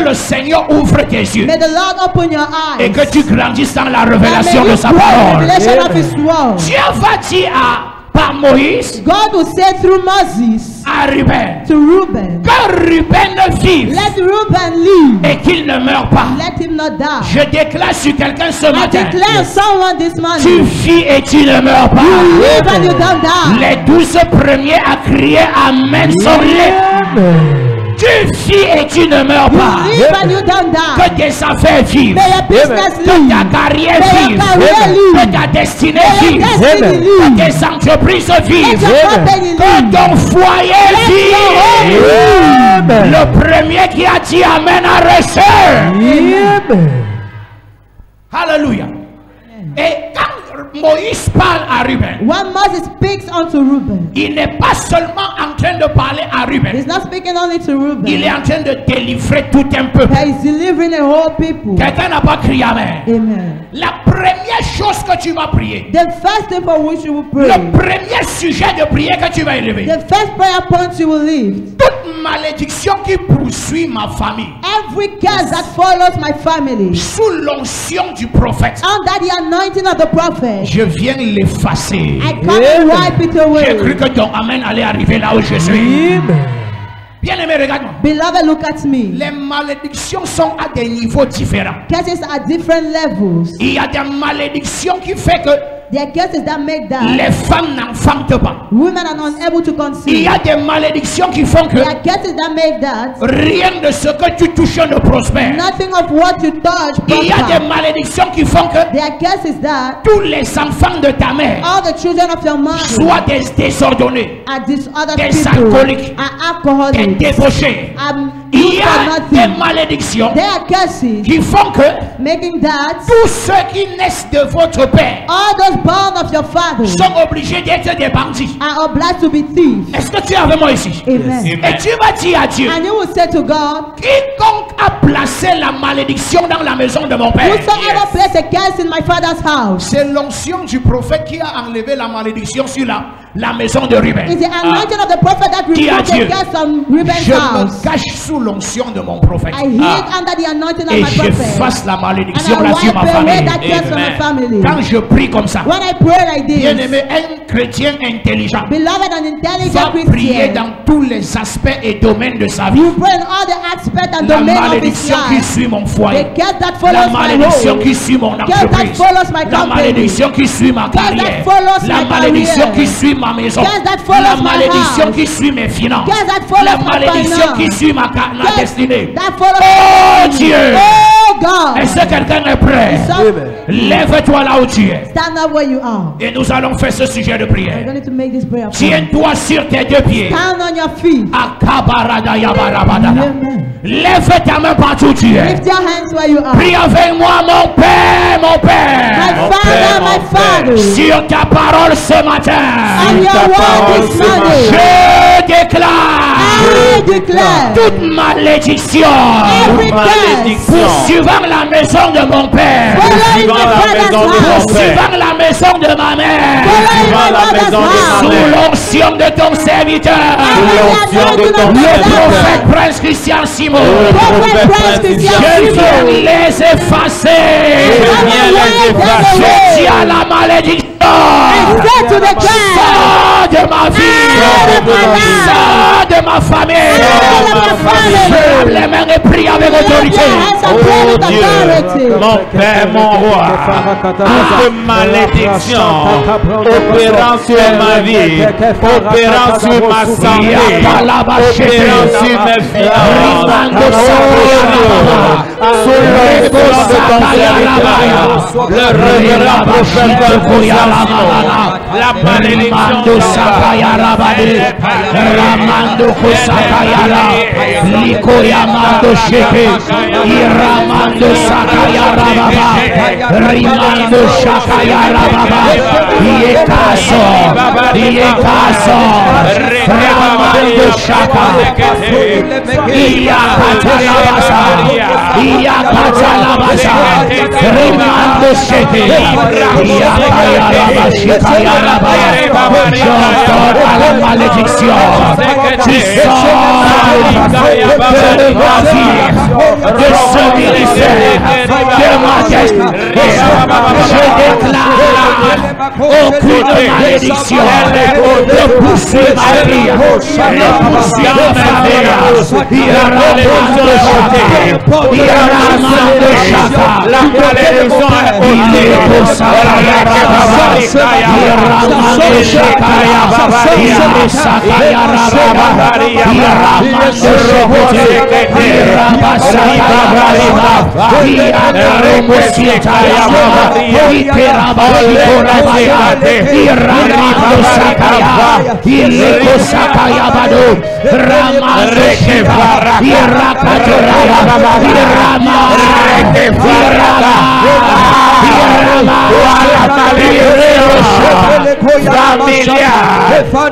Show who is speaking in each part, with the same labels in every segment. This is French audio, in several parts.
Speaker 1: le Seigneur ouvre tes yeux.
Speaker 2: May the Lord open your eyes.
Speaker 1: Et que tu grandisses dans la révélation
Speaker 2: And may
Speaker 1: de
Speaker 2: you
Speaker 1: sa
Speaker 2: grow in the
Speaker 1: parole.
Speaker 2: revelation of His word.
Speaker 1: Dieu va dire par Moïse
Speaker 2: God will say through Moses
Speaker 1: à Ruben
Speaker 2: to Reuben,
Speaker 1: que Ruben vive
Speaker 2: let Reuben live.
Speaker 1: et qu'il ne meure pas.
Speaker 2: Let him not die.
Speaker 1: Je déclare sur quelqu'un ce
Speaker 2: I
Speaker 1: matin,
Speaker 2: declare someone this
Speaker 1: tu
Speaker 2: morning.
Speaker 1: vis et tu ne meurs
Speaker 2: You
Speaker 1: pas.
Speaker 2: live and you don't die.
Speaker 1: Les 12 premiers à crier Amen sont les. Tu vis et tu ne meurs
Speaker 2: You
Speaker 1: pas.
Speaker 2: live and you don't die.
Speaker 1: Que tes affaires vivent.
Speaker 2: May your business
Speaker 1: Que ta
Speaker 2: live.
Speaker 1: carrière
Speaker 2: May your
Speaker 1: vive.
Speaker 2: career
Speaker 1: Que
Speaker 2: live.
Speaker 1: ta destinée
Speaker 2: May your
Speaker 1: vive.
Speaker 2: destiny
Speaker 1: Que
Speaker 2: live.
Speaker 1: tes entreprises
Speaker 2: Let
Speaker 1: vivent.
Speaker 2: your company
Speaker 1: Que
Speaker 2: live.
Speaker 1: ton foyer
Speaker 2: Let your
Speaker 1: vive.
Speaker 2: home
Speaker 1: Le premier qui a dit Amen a reçu. Alléluia. Et quand Moïse parle à Ruben,
Speaker 2: When Moses speaks unto Reuben,
Speaker 1: il n'est pas seulement en train de parler à Ruben.
Speaker 2: he's not speaking only to
Speaker 1: Il est
Speaker 2: Reuben.
Speaker 1: en train de délivrer tout un peuple.
Speaker 2: He's delivering a whole people.
Speaker 1: Quelqu'un n'a pas crié Amen.
Speaker 2: Amen.
Speaker 1: La première chose que tu vas prier,
Speaker 2: The first thing for which you will pray,
Speaker 1: le premier sujet de prière que tu vas élever,
Speaker 2: the first prayer point you will lift,
Speaker 1: toute malédiction qui poursuit ma famille,
Speaker 2: every curse that follows my family,
Speaker 1: sous l'onction du prophète,
Speaker 2: under the anointing of the prophet,
Speaker 1: je viens l'effacer.
Speaker 2: I come and wipe it
Speaker 1: J'ai cru
Speaker 2: away.
Speaker 1: que ton Amen allait arriver là où je suis. Bien aimé, regarde-moi.
Speaker 2: Beloved, look at me.
Speaker 1: Les malédictions sont à des niveaux différents.
Speaker 2: Curses are different levels.
Speaker 1: Il y a des malédictions qui font que
Speaker 2: There are curses that make that
Speaker 1: les femmes n'enfantent pas.
Speaker 2: women are unable to
Speaker 1: Il y
Speaker 2: conceive.
Speaker 1: a des malédictions qui font que
Speaker 2: There are curses that make that
Speaker 1: rien de ce que tu touches ne prospère.
Speaker 2: nothing of what you touch
Speaker 1: Il y a des
Speaker 2: prosper.
Speaker 1: malédictions qui font que
Speaker 2: There are curses that
Speaker 1: tous les enfants de ta mère
Speaker 2: all the children of your mother
Speaker 1: soient des désordonnés,
Speaker 2: are disordered
Speaker 1: des
Speaker 2: people,
Speaker 1: alcooliques,
Speaker 2: are
Speaker 1: des
Speaker 2: alcoholics,
Speaker 1: débauchés.
Speaker 2: are
Speaker 1: Il
Speaker 2: used
Speaker 1: y
Speaker 2: for
Speaker 1: a des
Speaker 2: nothing.
Speaker 1: malédictions
Speaker 2: There are curses
Speaker 1: qui font que
Speaker 2: making that
Speaker 1: tous ceux qui naissent de votre père
Speaker 2: all those born of your father
Speaker 1: sont obligés d'être des bandits.
Speaker 2: are obliged to be thieves.
Speaker 1: Est-ce que tu es avec moi ici?
Speaker 2: Amen.
Speaker 1: Et tu vas dire à Dieu,
Speaker 2: And you will say to God,
Speaker 1: quiconque a placé la malédiction dans la maison de mon père,
Speaker 2: whosoever placed a curse in my father's house,
Speaker 1: c'est l'onction du prophète qui a enlevé la malédiction sur la maison de Ruben.
Speaker 2: is the anointing of the prophet that
Speaker 1: Dis à
Speaker 2: removed
Speaker 1: Dieu,
Speaker 2: the curse on Reuben's
Speaker 1: Je
Speaker 2: house.
Speaker 1: me cache sous l'onction de mon prophète.
Speaker 2: I hid under the anointing of
Speaker 1: Et
Speaker 2: my prophet.
Speaker 1: j'efface la
Speaker 2: And
Speaker 1: malédiction
Speaker 2: I
Speaker 1: là sur
Speaker 2: wipe
Speaker 1: ma
Speaker 2: away
Speaker 1: famille.
Speaker 2: that curse from my family.
Speaker 1: Quand je prie comme ça,
Speaker 2: When I pray like
Speaker 1: bien
Speaker 2: this,
Speaker 1: aimé, un chrétien intelligent
Speaker 2: beloved and intelligent
Speaker 1: va prier
Speaker 2: Christian,
Speaker 1: dans tous les aspects et domaines de sa vie.
Speaker 2: you pray in all the aspects and
Speaker 1: La
Speaker 2: domains of his
Speaker 1: malédiction qui
Speaker 2: life.
Speaker 1: suit mon
Speaker 2: The
Speaker 1: foyer,
Speaker 2: curse that
Speaker 1: la
Speaker 2: follows my
Speaker 1: malédiction
Speaker 2: home,
Speaker 1: qui suit mon
Speaker 2: curse that
Speaker 1: entreprise,
Speaker 2: follows my
Speaker 1: la
Speaker 2: company,
Speaker 1: malédiction qui suit ma
Speaker 2: curse that
Speaker 1: carrière,
Speaker 2: follows
Speaker 1: la
Speaker 2: my
Speaker 1: malédiction
Speaker 2: career,
Speaker 1: qui suit ma maison,
Speaker 2: curse that follows
Speaker 1: la
Speaker 2: my
Speaker 1: malédiction
Speaker 2: house,
Speaker 1: qui suit mes finances,
Speaker 2: curse that follows
Speaker 1: la
Speaker 2: my
Speaker 1: malédiction
Speaker 2: finance,
Speaker 1: qui suit ma
Speaker 2: curse
Speaker 1: destinée.
Speaker 2: that follows
Speaker 1: Oh
Speaker 2: my family.
Speaker 1: Dieu!
Speaker 2: Oh God!
Speaker 1: Est-ce que quelqu'un est prêt?
Speaker 2: So,
Speaker 1: Lève-toi là où tu es.
Speaker 2: stand up where you are.
Speaker 1: Et nous allons faire ce sujet de
Speaker 2: We're
Speaker 1: prière.
Speaker 2: going to make this prayer.
Speaker 1: Tiens-toi sur tes deux pieds.
Speaker 2: Stand on your feet.
Speaker 1: Akabarada yabarabadada.
Speaker 2: Amen.
Speaker 1: Lève ta main partout où tu es.
Speaker 2: Lift your hands where you are.
Speaker 1: Prie avec moi, mon Père, mon
Speaker 2: My
Speaker 1: Père.
Speaker 2: Father, my Father,
Speaker 1: Sur ta parole ce matin,
Speaker 2: on your word this morning,
Speaker 1: je déclare
Speaker 2: I declare
Speaker 1: toute malédiction
Speaker 2: every curse
Speaker 1: poursuivant la maison de mon Père,
Speaker 2: following my father's house,
Speaker 1: poursuivant la maison de ma mère,
Speaker 2: following my mother's
Speaker 1: sous
Speaker 2: house,
Speaker 1: l'onction de ton serviteur, le prophète Prince Christian Simon.
Speaker 2: Prophet Prince Christian
Speaker 1: Je viens
Speaker 2: Simon,
Speaker 1: les effacer. Je dis à la malédiction,
Speaker 2: say to the curse,
Speaker 1: sors de ma vie, sors de ma famille. Lève les mains et prie avec autorité.
Speaker 3: Mon Père, mon roi, toute malédiction opérant sur ma vie, opérant sur ma santé, opérant sur mes finances, sous l'influence de ton serviteur, le révérend prophète la malédiction de
Speaker 1: Ramando Kusakayara, Likoyamando Sheke, Iramando Sakayara Baba, Rimando Shakayara Baba, Yekaso, Ramando Shaka, Iyakatalabasa, Rimando Sheke, Iyakayara Shikayara Baba, j'entends à la malédiction, tu sors de ma vie, de Aucune malédiction ne poursuit ma vie, ne poursuit ma famille.
Speaker 3: La malédiction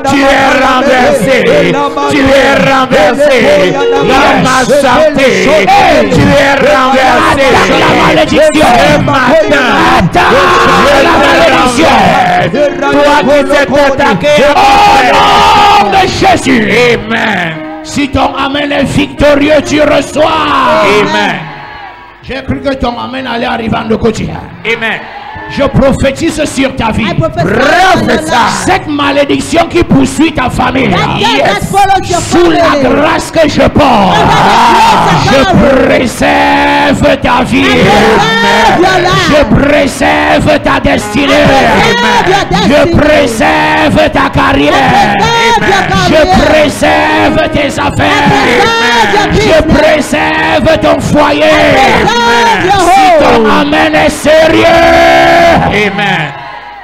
Speaker 3: tu es renversé, tu es renversé, dans ma santé, tu es renversé,
Speaker 1: la malédiction,
Speaker 3: ce matin, la malédiction, toi qui t'es attaqué, au nom de Jésus, amen.
Speaker 1: Si ton amen est victorieux, tu reçois.
Speaker 3: Amen.
Speaker 1: J'ai cru que ton amen allait arriver en quotidien.
Speaker 3: Amen.
Speaker 1: Je prophétise sur ta vie. Cette malédiction qui poursuit ta famille, sous la grâce que je porte, je préserve ta vie. Je préserve ta destinée. Je préserve ta carrière. Je préserve tes affaires. Je préserve ton foyer. Si ton amen est sérieux,
Speaker 3: Amen.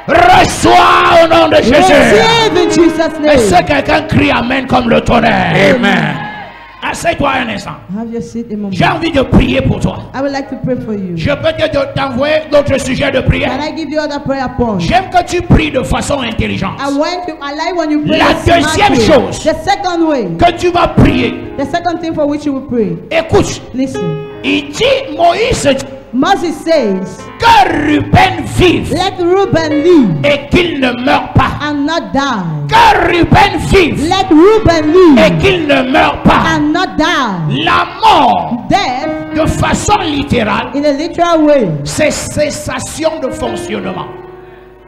Speaker 1: reçois au nom de Jésus.
Speaker 2: Receive in Jesus' name.
Speaker 1: Est-ce que quelqu'un crie amen comme le tonnerre?
Speaker 3: Amen.
Speaker 1: Assieds-toi un instant.
Speaker 2: Have your seat a moment.
Speaker 1: J'ai envie de prier pour toi.
Speaker 2: I would like to pray for you.
Speaker 1: Je peux t'envoyer d'autres sujets de prière.
Speaker 2: Can I give you other prayer points?
Speaker 1: J'aime que tu pries de façon intelligente.
Speaker 2: I like when you pray.
Speaker 1: La deuxième chose
Speaker 2: The second way.
Speaker 1: que tu vas prier,
Speaker 2: The second thing for which you will pray.
Speaker 1: écoute,
Speaker 2: Listen.
Speaker 1: il dit, Moïse dit
Speaker 2: Moses says,
Speaker 1: que Ruben vive
Speaker 2: let Reuben live
Speaker 1: et qu'il ne meure pas.
Speaker 2: and not die.
Speaker 1: Que Ruben vive
Speaker 2: Let Reuben live
Speaker 1: et qu'il ne meure pas.
Speaker 2: and not die.
Speaker 1: La mort,
Speaker 2: Death,
Speaker 1: de façon littérale,
Speaker 2: in a literal way,
Speaker 1: c'est cessation de fonctionnement.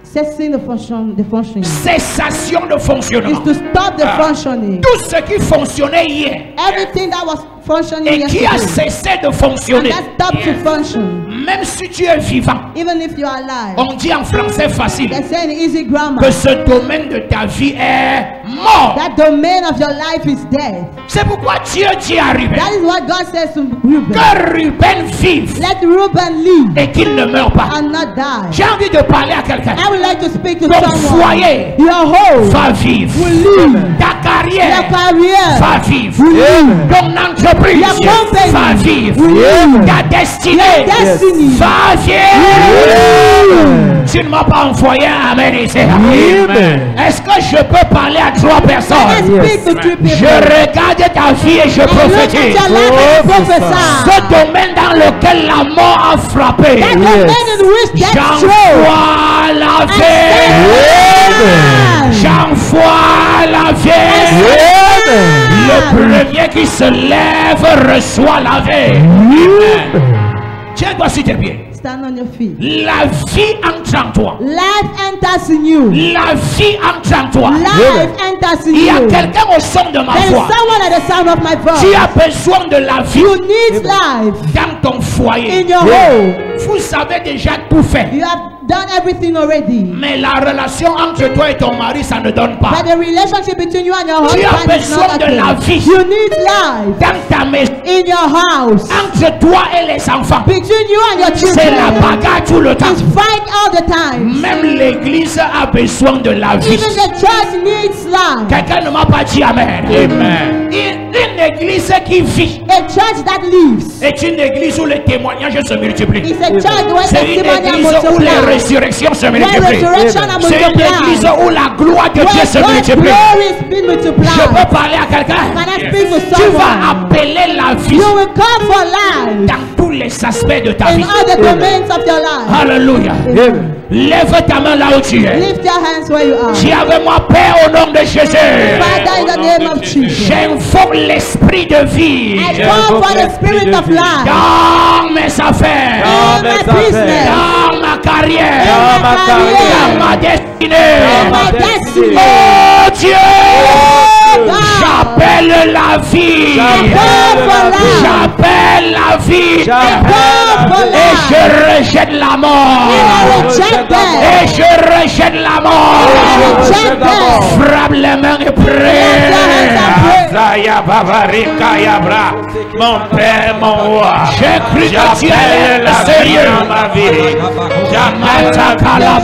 Speaker 2: cessing the functioning.
Speaker 1: Cessation de
Speaker 2: Is
Speaker 1: fonctionnement.
Speaker 2: to stop the functioning.
Speaker 1: Tout ce qui fonctionnait hier
Speaker 2: Everything that was functioning
Speaker 1: et qui a
Speaker 2: yesterday,
Speaker 1: cessé de
Speaker 2: and
Speaker 1: fonctionner,
Speaker 2: that stopped to function.
Speaker 1: même si tu es vivant,
Speaker 2: Even if you are alive,
Speaker 1: on dit en français facile
Speaker 2: they say in easy grammar,
Speaker 1: que ce domaine de ta vie est mort.
Speaker 2: that domain of your life is dead.
Speaker 1: C'est pourquoi Dieu dit à Ruben
Speaker 2: That is what God says to Reuben.
Speaker 1: que Ruben vive
Speaker 2: Let Reuben live
Speaker 1: et qu'il ne meure pas.
Speaker 2: and not die.
Speaker 1: J'ai envie de parler à quelqu'un.
Speaker 2: I would like to speak to
Speaker 1: Ton
Speaker 2: someone.
Speaker 1: foyer
Speaker 2: Your home
Speaker 1: va vivre.
Speaker 2: will live.
Speaker 1: Ta
Speaker 2: Your
Speaker 1: carrière
Speaker 2: career
Speaker 1: va vivre.
Speaker 2: will live.
Speaker 1: Ton entreprise
Speaker 2: Your company
Speaker 1: va vivre.
Speaker 2: will live.
Speaker 1: Ta destinée
Speaker 2: Your destiny
Speaker 1: va vivre. Tu ne m'as pas envoyé un amen ici. Est-ce que je peux parler à 3
Speaker 2: I
Speaker 1: personnes?
Speaker 2: speak to 3 people.
Speaker 1: Je regarde ta vie et je
Speaker 2: I look at
Speaker 1: prophétise.
Speaker 2: your life and prophesy.
Speaker 1: Ce domaine dans lequel la mort a frappé,
Speaker 2: That domain in which death strode.
Speaker 1: j'envoie la vie. J'envoie la vie. Le premier qui se lève reçoit la vie. Tiens-toi sur tes pieds.
Speaker 2: Stand on your feet.
Speaker 1: La vie entre en toi.
Speaker 2: Life enters in you.
Speaker 1: La vie entre en toi.
Speaker 2: Life enters in
Speaker 1: Il y a
Speaker 2: you.
Speaker 1: quelqu'un au son de ma
Speaker 2: There is
Speaker 1: voix.
Speaker 2: someone at the sound of my
Speaker 1: Tu
Speaker 2: voice.
Speaker 1: as besoin de la vie
Speaker 2: You need life
Speaker 1: dans ton foyer.
Speaker 2: in your home.
Speaker 1: Vous avez déjà tout fait.
Speaker 2: You have done everything already.
Speaker 1: Mais la relation entre toi et ton mari, ça ne donne pas.
Speaker 2: But the relationship between you and your
Speaker 1: Tu as
Speaker 2: husband is
Speaker 1: besoin
Speaker 2: not
Speaker 1: de la
Speaker 2: okay.
Speaker 1: vie
Speaker 2: You need life
Speaker 1: dans ta maison.
Speaker 2: in your house.
Speaker 1: Entre toi et les enfants.
Speaker 2: Between you and your
Speaker 1: C'est la
Speaker 2: children.
Speaker 1: bagarre tout le temps.
Speaker 2: It's fight all the time.
Speaker 1: Même l'église a besoin de la vie.
Speaker 2: Even the church needs life.
Speaker 1: Quelqu'un ne m'a pas dit amen.
Speaker 3: Amen.
Speaker 1: Une église qui vit
Speaker 2: A church that lives
Speaker 1: est une église où les témoignages se multiplient.
Speaker 2: is a church where
Speaker 1: C'est une
Speaker 2: testimony
Speaker 1: église où les
Speaker 2: multiplies.
Speaker 1: résurrections se
Speaker 2: Where
Speaker 1: multiplient.
Speaker 2: resurrection are
Speaker 1: C'est une église
Speaker 2: multiplied.
Speaker 1: où la gloire de Dieu
Speaker 2: Where
Speaker 1: se
Speaker 2: God's
Speaker 1: multiplie.
Speaker 2: glory is being
Speaker 1: Je
Speaker 2: multiplied.
Speaker 1: peux parler à quelqu'un.
Speaker 2: Can I speak to
Speaker 1: Tu vas
Speaker 2: someone?
Speaker 1: appeler la vie
Speaker 2: You will call for life
Speaker 1: dans tous les aspects de ta
Speaker 2: in
Speaker 1: vie.
Speaker 2: all the domains of your life.
Speaker 1: Alléluia. Lève ta main là où tu es.
Speaker 2: Lift your hands where you are.
Speaker 1: Dis avec moi, Père, au nom de Jésus.
Speaker 2: Father, in the name of Jesus,
Speaker 1: J'invoque l'esprit de vie
Speaker 2: I call for the spirit of life
Speaker 1: dans mes affaires,
Speaker 2: in my business,
Speaker 1: dans ma carrière, carrière, dans ma destinée. Oh Dieu, j'appelle la vie. J'appelle la vie. Et je rejette la mort. Et je rejette la mort. Frappe les mains et prie.
Speaker 3: Mon Père, mon roi,
Speaker 1: J'ai cru que tu es sérieux
Speaker 3: dans ma vie. J'appelle la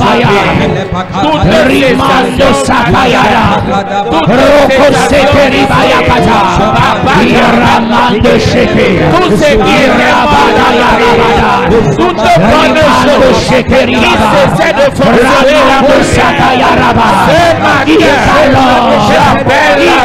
Speaker 1: Toute rimando sapayara, roko seteribaya kata, iramando sheke, irabada yarabada, toute bonne chose qui cessait de fonctionner la moussaka yaraba, j'appelle la vie, j'appelle la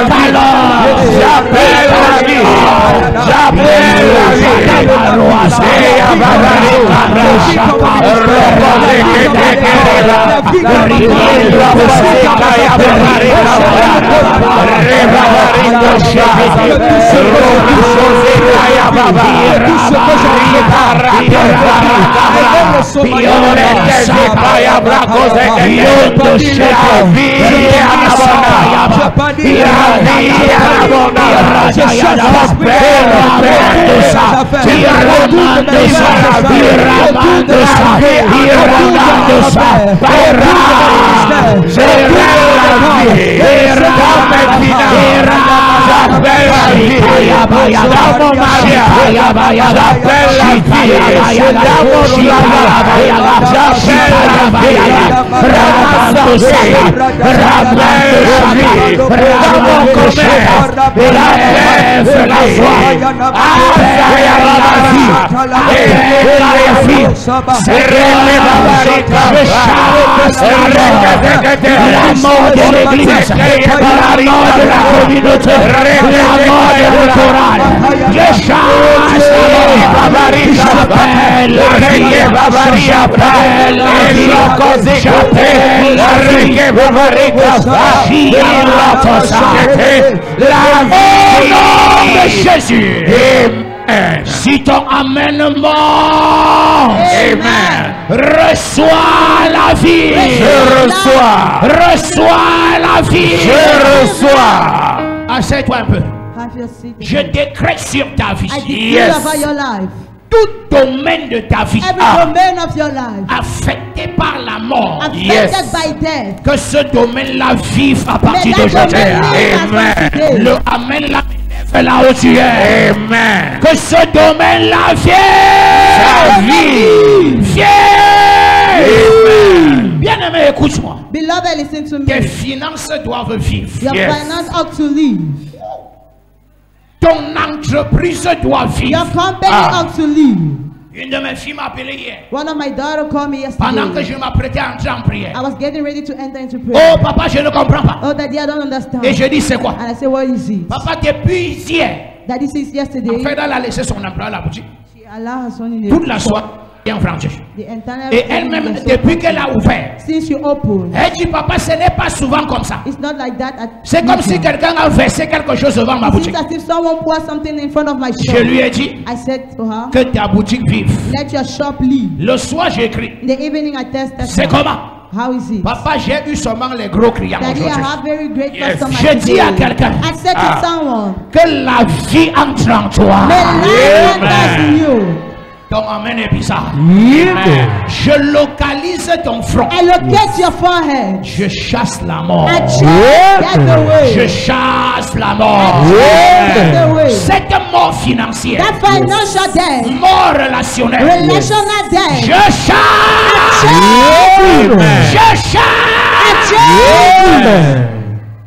Speaker 1: vie, la mort de l'église, la mort de la communauté, la mort de l'électoral. Je chasse la mort. J'appelle la vie. J'appelle la vie. J'appelle la vie. La vie au nom de Jésus. Amen. Si ton amen mort, amen. Reçois la vie. Je reçois. Reçois la vie. Je reçois. Assieds-toi un peu. Je décrète sur ta vie. Tout domaine de ta vie affecté par la mort, que ce domaine-là vive à partir d'aujourd'hui. Amen. Le amen là là où tu es. Amen. Que ce domaine-là vienne. Bien-aimé, écoute-moi.
Speaker 2: Beloved, listen to me.
Speaker 1: Tes finances doivent vivre.
Speaker 2: Your finance ought to live.
Speaker 1: Ton entreprise doit vivre.
Speaker 2: Your company ought to live.
Speaker 1: Une de mes filles m'a appelé hier.
Speaker 2: One of my daughters called me
Speaker 1: Pendant que
Speaker 2: yesterday.
Speaker 1: je m'apprêtais à entrer en prière.
Speaker 2: I was getting ready to enter into
Speaker 1: Oh
Speaker 2: prayer.
Speaker 1: papa, je ne comprends pas.
Speaker 2: Oh, Daddy, I don't understand.
Speaker 1: Et je dis c'est quoi?
Speaker 2: And I said, what is it?
Speaker 1: Papa, depuis hier.
Speaker 2: Daddy says
Speaker 1: En
Speaker 2: yesterday,
Speaker 1: fait, elle a laissé son emploi à la boutique.
Speaker 2: she allowed her son in
Speaker 1: Toute la soirée, en français.
Speaker 2: the entire
Speaker 1: Et elle-même, depuis qu'elle a ouvert,
Speaker 2: since you opened.
Speaker 1: elle dit papa, ce n'est pas souvent comme ça.
Speaker 2: It's not like that.
Speaker 1: C'est comme si quelqu'un a versé quelque chose devant ma
Speaker 2: It
Speaker 1: boutique.
Speaker 2: seems as if someone poured something in front of my
Speaker 1: Je
Speaker 2: shop.
Speaker 1: lui ai dit
Speaker 2: I said to her,
Speaker 1: que ta boutique vive.
Speaker 2: let your shop live.
Speaker 1: Le soir, j'écris.
Speaker 2: In the evening, I tested
Speaker 1: C'est
Speaker 2: her.
Speaker 1: comment?
Speaker 2: How is it?
Speaker 1: Papa, j'ai eu seulement les gros clients
Speaker 2: Daddy, I
Speaker 1: aujourd'hui.
Speaker 2: have very great
Speaker 3: Yes.
Speaker 2: customers
Speaker 1: Je dis à
Speaker 2: today.
Speaker 1: quelqu'un
Speaker 2: I said to someone,
Speaker 1: que la vie entre en toi.
Speaker 2: may life enter in you.
Speaker 1: Ton amen est bizarre. Je localise ton front.
Speaker 2: I locate your forehead.
Speaker 1: Je chasse la mort.
Speaker 2: I check, get away.
Speaker 1: Je chasse la mort.
Speaker 2: Get away.
Speaker 1: Cette mort financière,
Speaker 2: That financial debt,
Speaker 1: mort relationnelle,
Speaker 2: relational debt,
Speaker 1: je chasse. Je chasse.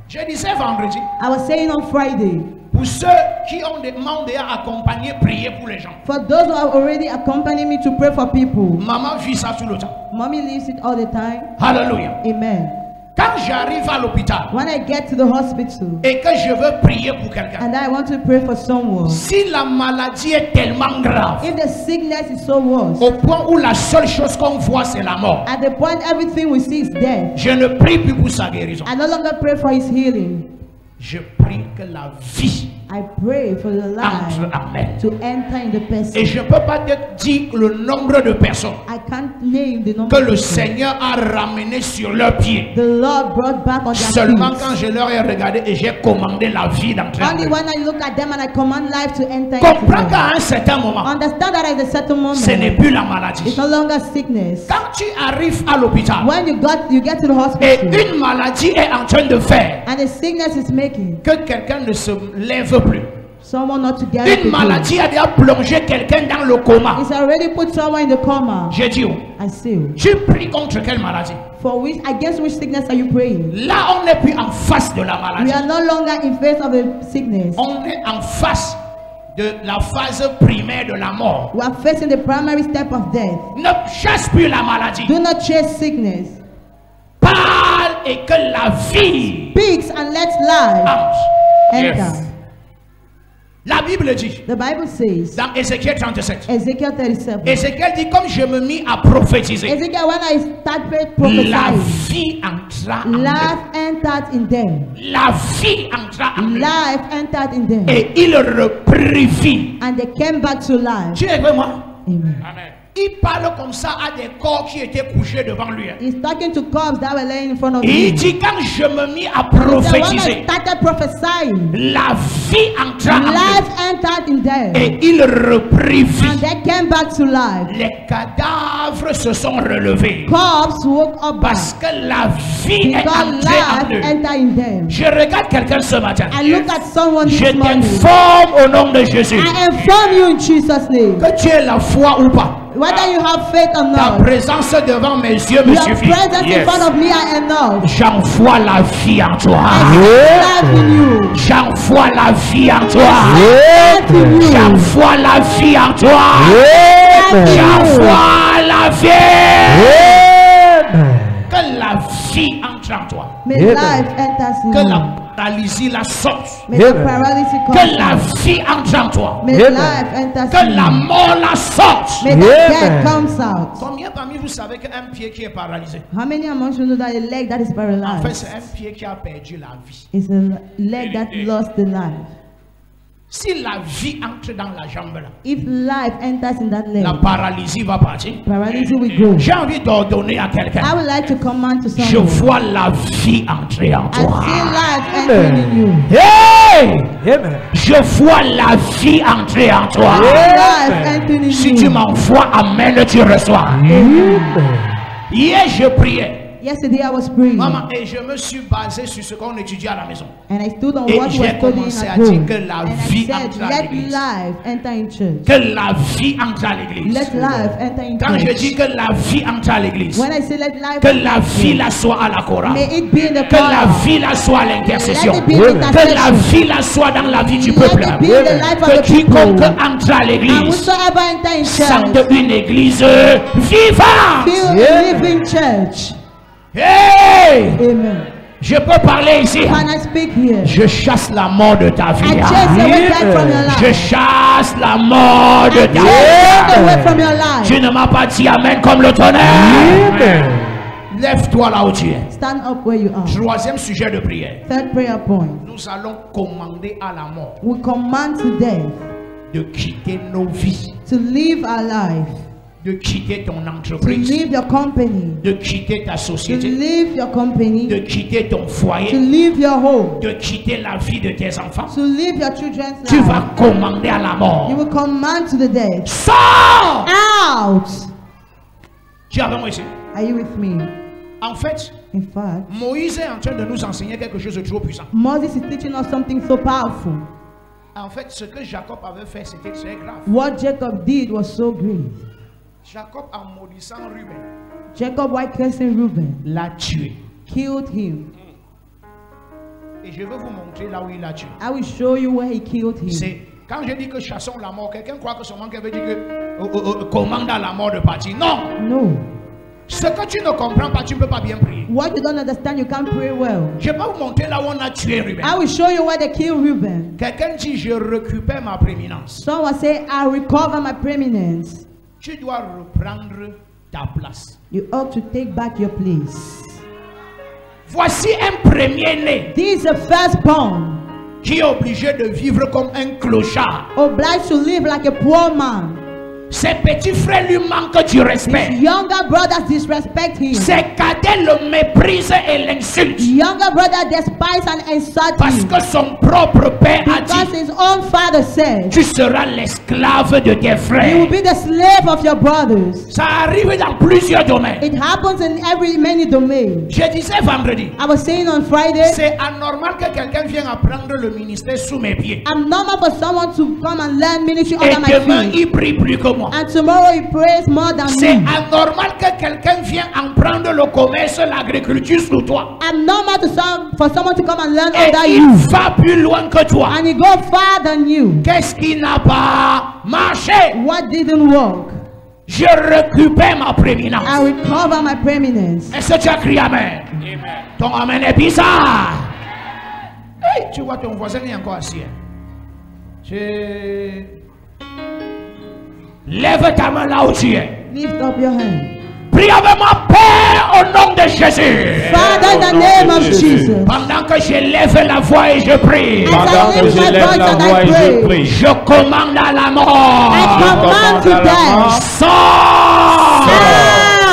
Speaker 1: Je disais vendredi,
Speaker 2: I was saying on Friday,
Speaker 1: pour ceux qui ont demandé à accompagner, prier pour les gens.
Speaker 2: for those who have already accompanied me to pray for people,
Speaker 1: Maman vit ça tout le temps.
Speaker 2: mommy lives it all the time.
Speaker 1: Alléluia.
Speaker 2: Amen.
Speaker 1: Quand j'arrive à l'hôpital
Speaker 2: When I get to the hospital
Speaker 1: et que je veux prier pour quelqu'un,
Speaker 2: and I want to pray for someone,
Speaker 1: si la maladie est tellement grave,
Speaker 2: if the sickness is so worse,
Speaker 1: au point où la seule chose qu'on voit c'est la mort,
Speaker 2: at the point everything we see is death,
Speaker 1: je ne prie plus pour sa guérison.
Speaker 2: I no longer pray for his healing.
Speaker 1: Je prie que la vie
Speaker 2: I I pray for the life
Speaker 1: entre. Amen.
Speaker 2: to enter in the person.
Speaker 1: Et je ne peux pas te dire le nombre de personnes
Speaker 2: I can't name the number
Speaker 1: que
Speaker 2: of
Speaker 1: le
Speaker 2: people
Speaker 1: Seigneur a ramené sur leurs pieds.
Speaker 2: the Lord brought back on their
Speaker 1: Seulement
Speaker 2: feet.
Speaker 1: quand je leur ai regardé et j'ai commandé la vie d'entrer en
Speaker 2: Only
Speaker 1: eux.
Speaker 2: when I look at them and I command life to enter
Speaker 1: Comprends
Speaker 2: into them.
Speaker 1: qu'à un certain moment,
Speaker 2: Understand that at a certain moment,
Speaker 1: ce n'est plus la
Speaker 2: it's
Speaker 1: maladie.
Speaker 2: no longer sickness.
Speaker 1: Quand tu arrives à l'hôpital
Speaker 2: When you get to the
Speaker 1: et
Speaker 2: hospital
Speaker 1: une maladie est en train de faire
Speaker 2: and the sickness is making
Speaker 1: que quelqu'un ne se lève plus,
Speaker 2: someone not to get up
Speaker 1: une
Speaker 2: again,
Speaker 1: maladie a déjà plongé quelqu'un dans le coma.
Speaker 2: it's already put someone in the coma.
Speaker 1: J'ai dit,
Speaker 2: I see.
Speaker 1: tu pries contre quelle maladie?
Speaker 2: Against which sickness are you praying?
Speaker 1: Là, on n'est plus en face de la
Speaker 2: We
Speaker 1: maladie.
Speaker 2: are no longer in face of the sickness.
Speaker 1: On est en face de la phase primaire de la mort.
Speaker 2: We are facing the primary step of death.
Speaker 1: Ne chasse plus la maladie.
Speaker 2: Do not chase sickness.
Speaker 1: Parle et que la vie
Speaker 2: Speaks and let life
Speaker 1: entre.
Speaker 2: enter.
Speaker 1: La Bible dit
Speaker 2: The Bible says,
Speaker 1: dans Ézéchiel 37,
Speaker 2: Ezekiel 37.
Speaker 1: Ézéchiel dit comme je me mis à prophétiser,
Speaker 2: Ezekiel, when I started
Speaker 1: la
Speaker 2: prophesying,
Speaker 1: vie entra en eux.
Speaker 2: life entered in them.
Speaker 1: La vie entra en eux.
Speaker 2: Life entered in them.
Speaker 1: Et il reprit vie.
Speaker 2: And they came back to life.
Speaker 1: Tu es avec moi?
Speaker 2: Amen.
Speaker 1: Amen. Il parle comme ça à des corps qui étaient couchés devant lui.
Speaker 2: He's talking to corpses that were laying in front of him.
Speaker 1: Il dit quand je me mis à
Speaker 2: The one
Speaker 1: prophétiser,
Speaker 2: that started prophesying,
Speaker 1: la vie entra en
Speaker 2: life
Speaker 1: eux.
Speaker 2: entered in them.
Speaker 1: Et il reprit
Speaker 2: And
Speaker 1: vie.
Speaker 2: they came back to life.
Speaker 1: Les cadavres se sont relevés
Speaker 2: Corpses woke up back
Speaker 1: parce que la vie est
Speaker 2: because
Speaker 1: entrée en
Speaker 2: life
Speaker 1: eux.
Speaker 2: entered in them.
Speaker 1: Je regarde quelqu'un ce matin.
Speaker 2: I look at someone
Speaker 1: Je
Speaker 2: this morning.
Speaker 1: t'informe au nom de Jésus
Speaker 2: I inform you in Jesus' name.
Speaker 1: que tu aies la foi ou pas.
Speaker 2: Whether you have faith or
Speaker 1: Ta
Speaker 2: not,
Speaker 1: présence devant mes yeux me
Speaker 2: your
Speaker 1: suffit.
Speaker 2: presence in
Speaker 3: Yes.
Speaker 2: front of me are enough.
Speaker 1: J'envoie la vie en toi.
Speaker 2: Life in you.
Speaker 1: J'envoie la vie en toi.
Speaker 2: Life in you.
Speaker 1: J'envoie la vie en toi. J'envoie la vie. Que la vie entre en toi.
Speaker 2: May life enters in
Speaker 1: Que
Speaker 2: you.
Speaker 1: la paralysie la sorte.
Speaker 2: May the paralysis
Speaker 1: Que
Speaker 2: come.
Speaker 1: la vie entre en toi.
Speaker 2: May life enters
Speaker 1: Que
Speaker 2: in
Speaker 1: la
Speaker 2: you.
Speaker 1: mort la sorte.
Speaker 2: May the death comes out.
Speaker 1: Combien parmi vous savez qu'un pied qui est paralysé,
Speaker 2: How many amongst you know that a leg that is
Speaker 1: en fait
Speaker 2: paralyzed
Speaker 1: c'est un pied qui a perdu la vie.
Speaker 2: is a leg that lost the life?
Speaker 1: Si la vie entre dans la jambe là,
Speaker 2: If life enters in that leg,
Speaker 1: la paralysie va partir.
Speaker 2: paralysis will go.
Speaker 1: J'ai envie d'ordonner à quelqu'un.
Speaker 2: I would like to command to
Speaker 1: Je
Speaker 2: someone.
Speaker 1: vois la vie entrer en
Speaker 2: I
Speaker 1: toi.
Speaker 2: see life entering in you.
Speaker 1: Hey!
Speaker 3: Amen.
Speaker 1: Je vois la vie entrer en toi.
Speaker 2: Life entering in
Speaker 1: Si tu
Speaker 2: you.
Speaker 1: m'envoies, amen, tu reçois. Hier, je priais.
Speaker 2: Yesterday I was praying
Speaker 1: Maman, et je me suis basé sur ce qu'on étudie à la maison.
Speaker 2: and I stood on
Speaker 1: Et
Speaker 2: what was
Speaker 1: j'ai
Speaker 2: studying
Speaker 1: commencé
Speaker 2: at
Speaker 1: à dire
Speaker 2: home.
Speaker 1: que la
Speaker 2: And I
Speaker 1: vie
Speaker 2: said,
Speaker 1: entre à
Speaker 2: let
Speaker 1: l'église.
Speaker 2: life enter in church.
Speaker 1: Que la vie entre à l'église.
Speaker 2: Let life enter in
Speaker 1: Quand je dis
Speaker 2: church.
Speaker 1: que la vie entre à l'église,
Speaker 2: When I say let life
Speaker 1: que
Speaker 2: enter
Speaker 1: la
Speaker 2: in
Speaker 1: vie
Speaker 2: church,
Speaker 1: la soit à la chorale.
Speaker 2: may it be in the
Speaker 1: Que la
Speaker 2: choir.
Speaker 1: vie la soit à l'intercession.
Speaker 2: Let it be in
Speaker 1: Que la
Speaker 2: intercession.
Speaker 1: vie la soit dans la vie du
Speaker 2: Let
Speaker 1: peuple.
Speaker 2: it be in the life of
Speaker 1: Que
Speaker 2: the people.
Speaker 1: quiconque entre à
Speaker 2: And
Speaker 1: l'église
Speaker 2: whosoever enter in
Speaker 1: sente
Speaker 2: church,
Speaker 1: une église vivante.
Speaker 2: feel a living church.
Speaker 1: Hey!
Speaker 2: Amen.
Speaker 1: Je peux parler ici.
Speaker 2: Can I speak here?
Speaker 1: Je chasse la mort de ta
Speaker 2: I
Speaker 1: vie.
Speaker 2: chase away death from your
Speaker 1: Je
Speaker 2: life.
Speaker 1: chasse la mort de ta
Speaker 2: Chase away
Speaker 1: vie.
Speaker 2: from your life.
Speaker 1: Tu ne m'as pas dit amen comme le tonnerre. Lève-toi là où tu es.
Speaker 2: Stand up where you are.
Speaker 1: Troisième sujet de prière.
Speaker 2: Third prayer point.
Speaker 1: Nous allons commander à la mort
Speaker 2: We command to death
Speaker 1: de quitter nos vies,
Speaker 2: to live our life,
Speaker 1: de quitter ton
Speaker 2: to
Speaker 1: entreprise,
Speaker 2: leave your company,
Speaker 1: de quitter ta
Speaker 2: to
Speaker 1: société,
Speaker 2: leave your company,
Speaker 1: de quitter ton
Speaker 2: to
Speaker 1: foyer,
Speaker 2: leave your home,
Speaker 1: de quitter la vie de tes enfants.
Speaker 2: to leave your children's
Speaker 1: Tu vas
Speaker 2: life.
Speaker 1: commander à la mort.
Speaker 2: You will command to the death.
Speaker 1: Sors!
Speaker 2: Out!
Speaker 1: Tu es avec moi ici?
Speaker 2: Are you with me?
Speaker 1: En fait,
Speaker 2: In fact,
Speaker 1: Moïse est en train de nous enseigner quelque chose de trop puissant.
Speaker 2: Moses is teaching us something so powerful.
Speaker 1: En fait, ce que Jacob avait fait, c'était très grave.
Speaker 2: What Jacob did was so great.
Speaker 1: Jacob, en maudissant Ruben,
Speaker 2: Jacob, while cursing Reuben,
Speaker 1: l'a tué.
Speaker 2: killed him.
Speaker 1: Et je vais vous montrer là où il l'a tué.
Speaker 2: I will show you where he killed him.
Speaker 1: C'est quand je dis que chassons la mort, quelqu'un croit que seulement quelqu'un veut dire que commande à la mort de partir. Non!
Speaker 2: No.
Speaker 1: Ce que tu ne comprends pas, tu ne peux pas bien prier.
Speaker 2: What you don't understand, you can't pray well.
Speaker 1: Je vais vous montrer là où on a tué Ruben.
Speaker 2: I will show you where they killed Reuben.
Speaker 1: Quelqu'un dit, je récupère ma prééminence.
Speaker 2: Someone say, I recover my preeminence.
Speaker 1: Tu dois reprendre ta place.
Speaker 2: You ought to take back your place.
Speaker 1: Voici un premier-né
Speaker 2: This is the firstborn
Speaker 1: qui est obligé de vivre comme un clochard.
Speaker 2: obliged to live like a poor man.
Speaker 1: Ses petits frères lui manquent du respect.
Speaker 2: His younger brothers disrespect him.
Speaker 1: Ses cadets le méprisent et l'insultent.
Speaker 2: Younger brother despise and insult
Speaker 1: Parce
Speaker 2: him.
Speaker 1: que son propre père a
Speaker 2: Because
Speaker 1: dit,
Speaker 2: his own father said,
Speaker 1: tu seras l'esclave de tes
Speaker 2: you will
Speaker 1: frères.
Speaker 2: be the slave of your brothers.
Speaker 1: Ça arrive dans plusieurs domaines.
Speaker 2: It happens in many domains.
Speaker 1: Je disais vendredi,
Speaker 2: I was saying on Friday,
Speaker 1: c'est anormal que quelqu'un vienne apprendre le ministère sous mes pieds.
Speaker 2: I'm normal for someone to come and learn ministry
Speaker 1: Et
Speaker 2: under my
Speaker 1: demain,
Speaker 2: feet.
Speaker 1: il prie plus que moi.
Speaker 2: And tomorrow he prays more than
Speaker 1: C'est
Speaker 2: me.
Speaker 1: anormal que quelqu'un vienne apprendre le commerce, l'agriculture sous toi.
Speaker 2: I'm normal for someone to come and learn
Speaker 1: Et
Speaker 2: under
Speaker 1: il
Speaker 2: you.
Speaker 1: va plus loin que toi.
Speaker 2: And he go far than you.
Speaker 1: Qu'est-ce qui n'a pas marché?
Speaker 2: What didn't work?
Speaker 1: Je récupère ma prééminence.
Speaker 2: I recover my preeminence.
Speaker 1: Est-ce que tu as crié amen? Ton amen est bizarre. Hey, tu vois ton voisin est encore assis. Lève ta main là où tu es.
Speaker 2: Lift up your hand.
Speaker 1: Prie avec moi, Père, au nom de Jésus.
Speaker 2: Father, in the name of Jesus.
Speaker 1: Pendant que je lève la voix et je prie,
Speaker 2: As I lift my voice and I pray,
Speaker 1: je commande à la mort.
Speaker 2: I command to death.
Speaker 1: Sors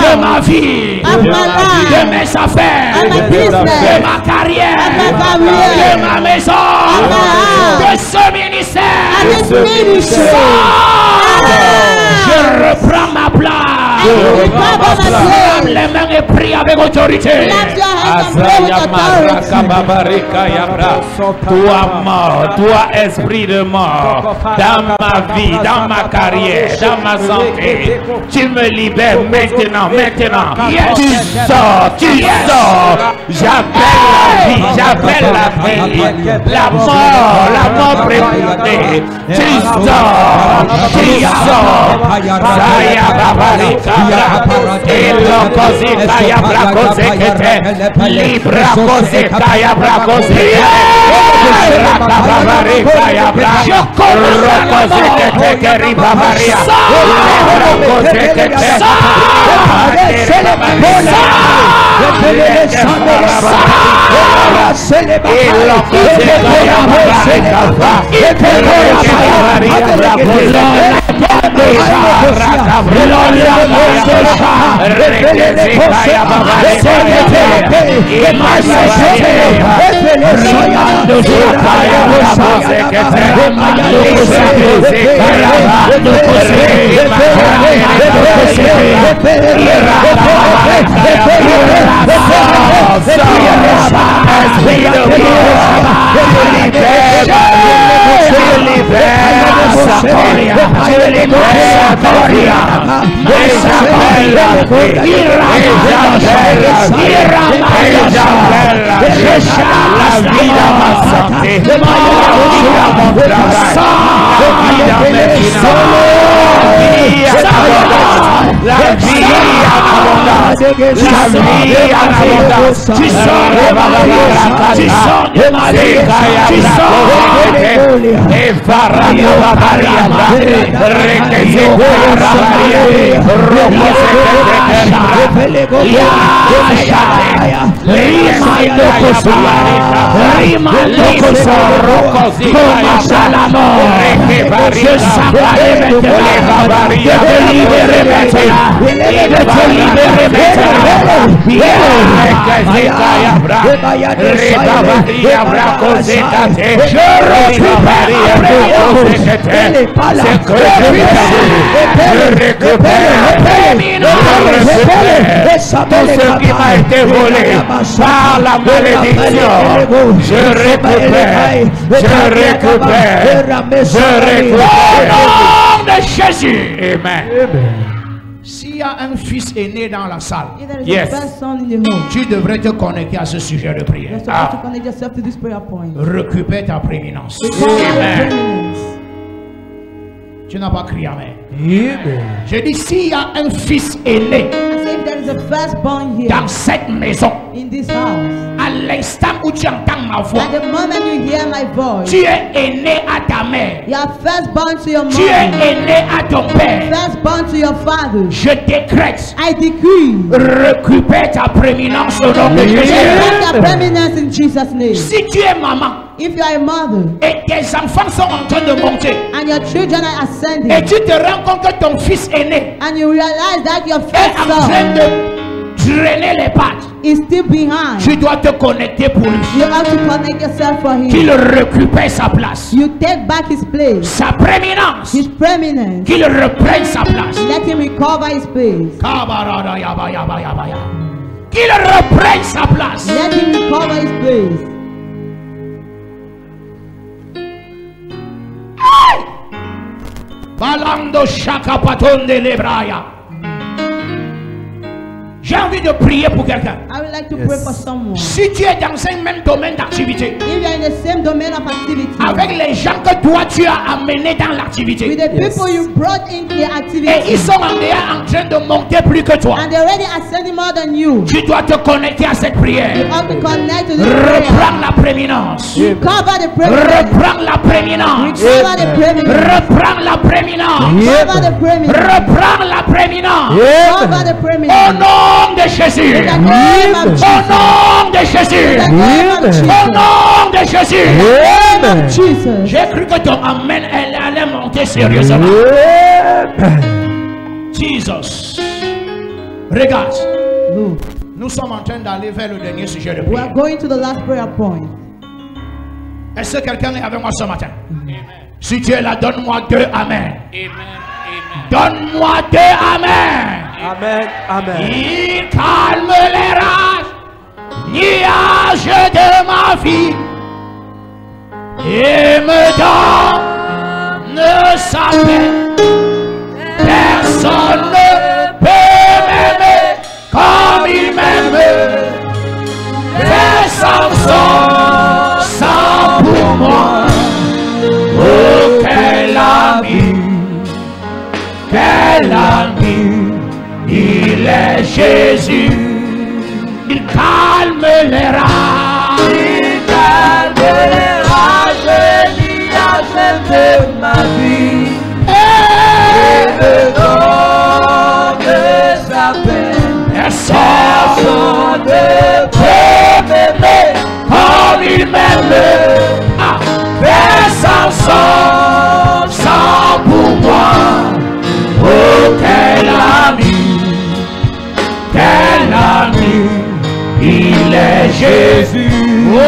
Speaker 1: de ma vie,
Speaker 2: Of my life.
Speaker 1: de mes affaires,
Speaker 2: Of my
Speaker 1: de
Speaker 2: business.
Speaker 1: ma carrière,
Speaker 2: Of my career.
Speaker 1: de ma maison,
Speaker 2: my house.
Speaker 1: de ce ministère.
Speaker 2: And this ministry.
Speaker 1: Sors. Je reprends ma place.
Speaker 2: I recover my
Speaker 1: Lève
Speaker 2: place.
Speaker 1: les mains et prie avec autorité.
Speaker 2: Clap your hands and pray with authority.
Speaker 3: Toi mort, toi esprit de mort, dans ma vie, dans ma carrière, dans ma santé, tu me libères maintenant, maintenant. Tu sors, j'appelle la vie, j'appelle la mort précipitée. Tu sors, Saya Babarika, et l'occosé Kaya Bracosé que Libra Cosé Kaya Bracosé, Rakababarika Yabra, Rocosé que te Ribabaria, Rocosé que te ce qui m'a été volé par la malédiction, je récupère.
Speaker 1: Au nom de Jésus.
Speaker 3: Amen.
Speaker 1: S'il y a un fils aîné dans la salle,
Speaker 2: If there is
Speaker 3: Yes.
Speaker 2: a first son in the home,
Speaker 1: tu devrais te connecter à ce sujet de prière.
Speaker 2: you're supposed to connect yourself to this prayer point.
Speaker 1: Récupère ta prééminence.
Speaker 2: Recover your
Speaker 3: Amen.
Speaker 2: preeminence.
Speaker 1: Tu n'as pas crié amen. Je dis, s'il y a un fils aîné
Speaker 2: I say if there is a firstborn here
Speaker 1: dans cette maison,
Speaker 2: in this house,
Speaker 1: à l'instant où tu entends ma voix,
Speaker 2: at the moment you hear my voice,
Speaker 1: tu es aîné à ta mère,
Speaker 2: you are firstborn to your
Speaker 1: tu es
Speaker 2: mother,
Speaker 1: aîné à ton père.
Speaker 2: firstborn to your father.
Speaker 1: Je décrète,
Speaker 2: I decree,
Speaker 1: récupère ta prééminence au nom de Jésus.
Speaker 2: take your preeminence in Jesus' name.
Speaker 1: Si tu es maman,
Speaker 4: if you are a mother
Speaker 1: et tes enfants sont en train de monter,
Speaker 4: and your children are ascending,
Speaker 1: et tu te rends compte que ton fils aîné
Speaker 4: and you realize that your
Speaker 1: est
Speaker 4: first
Speaker 1: en train
Speaker 4: son
Speaker 1: de traîner les pattes,
Speaker 4: is still behind,
Speaker 1: tu dois te connecter pour lui.
Speaker 4: you have to connect yourself for
Speaker 1: Qu'il
Speaker 4: him.
Speaker 1: récupère sa place,
Speaker 4: You take back his place,
Speaker 1: sa prééminence,
Speaker 4: his preeminence.
Speaker 1: qu'il reprenne sa place.
Speaker 4: Let him recover his place.
Speaker 1: Kabarada yaba yaba yaba ya. Qu'il reprenne sa place.
Speaker 4: Let him recover his place.
Speaker 1: Balando shaka paton de lebraya. J'ai envie de prier pour quelqu'un.
Speaker 4: I would like to pray for someone.
Speaker 1: Si tu es dans un même domaine d'activité,
Speaker 4: If you are in the same domain of activity,
Speaker 1: avec les gens que toi tu as amenés dans
Speaker 4: with
Speaker 1: l'activité,
Speaker 4: the people you brought into the
Speaker 1: et
Speaker 4: activity,
Speaker 1: ils sont en train de monter plus que toi,
Speaker 4: and they're already ascending more than you,
Speaker 1: tu dois te connecter à cette
Speaker 4: you
Speaker 1: prière.
Speaker 4: have to connect to this prayer.
Speaker 1: Reprends la prééminence.
Speaker 4: Recover the preeminence.
Speaker 1: Reprends la prééminence.
Speaker 4: Recover the preeminence.
Speaker 1: Reprends la prééminence.
Speaker 4: Recover the preeminence.
Speaker 1: Reprends la prééminence.
Speaker 4: Recover the
Speaker 1: Au
Speaker 4: preeminence.
Speaker 1: nom de Jésus.
Speaker 4: In the name of
Speaker 1: Au
Speaker 4: Jesus.
Speaker 1: nom de Jésus.
Speaker 4: In the name of
Speaker 1: Au
Speaker 4: Jesus.
Speaker 1: nom de Jésus.
Speaker 4: In the name of Jesus.
Speaker 1: J'ai cru que ton amen elle allait monter sérieusement. Jesus. Regarde.
Speaker 4: Look,
Speaker 1: Nous sommes en train d'aller vers le dernier sujet de
Speaker 4: we are
Speaker 1: prière.
Speaker 4: going to the last prayer point.
Speaker 1: Est-ce que quelqu'un est avec moi ce matin? Si tu es là, donne-moi 2 amen. Donne-moi 2 amen.
Speaker 2: Amen. Amen.
Speaker 1: Il calme les nuages de ma vie et me donne sa paix. Personne ne peut m'aimer comme il m'aime. Fais sans pour moi. Oh, quel ami, il est Jésus. Il calme les rages.
Speaker 2: Il calme les rages, de ma vie. Et me donne sa paix.
Speaker 1: Personne ne peut m'aimer comme il m'aime. Fais sans pour moi. Oh, quel ami, il est Jésus. Oh,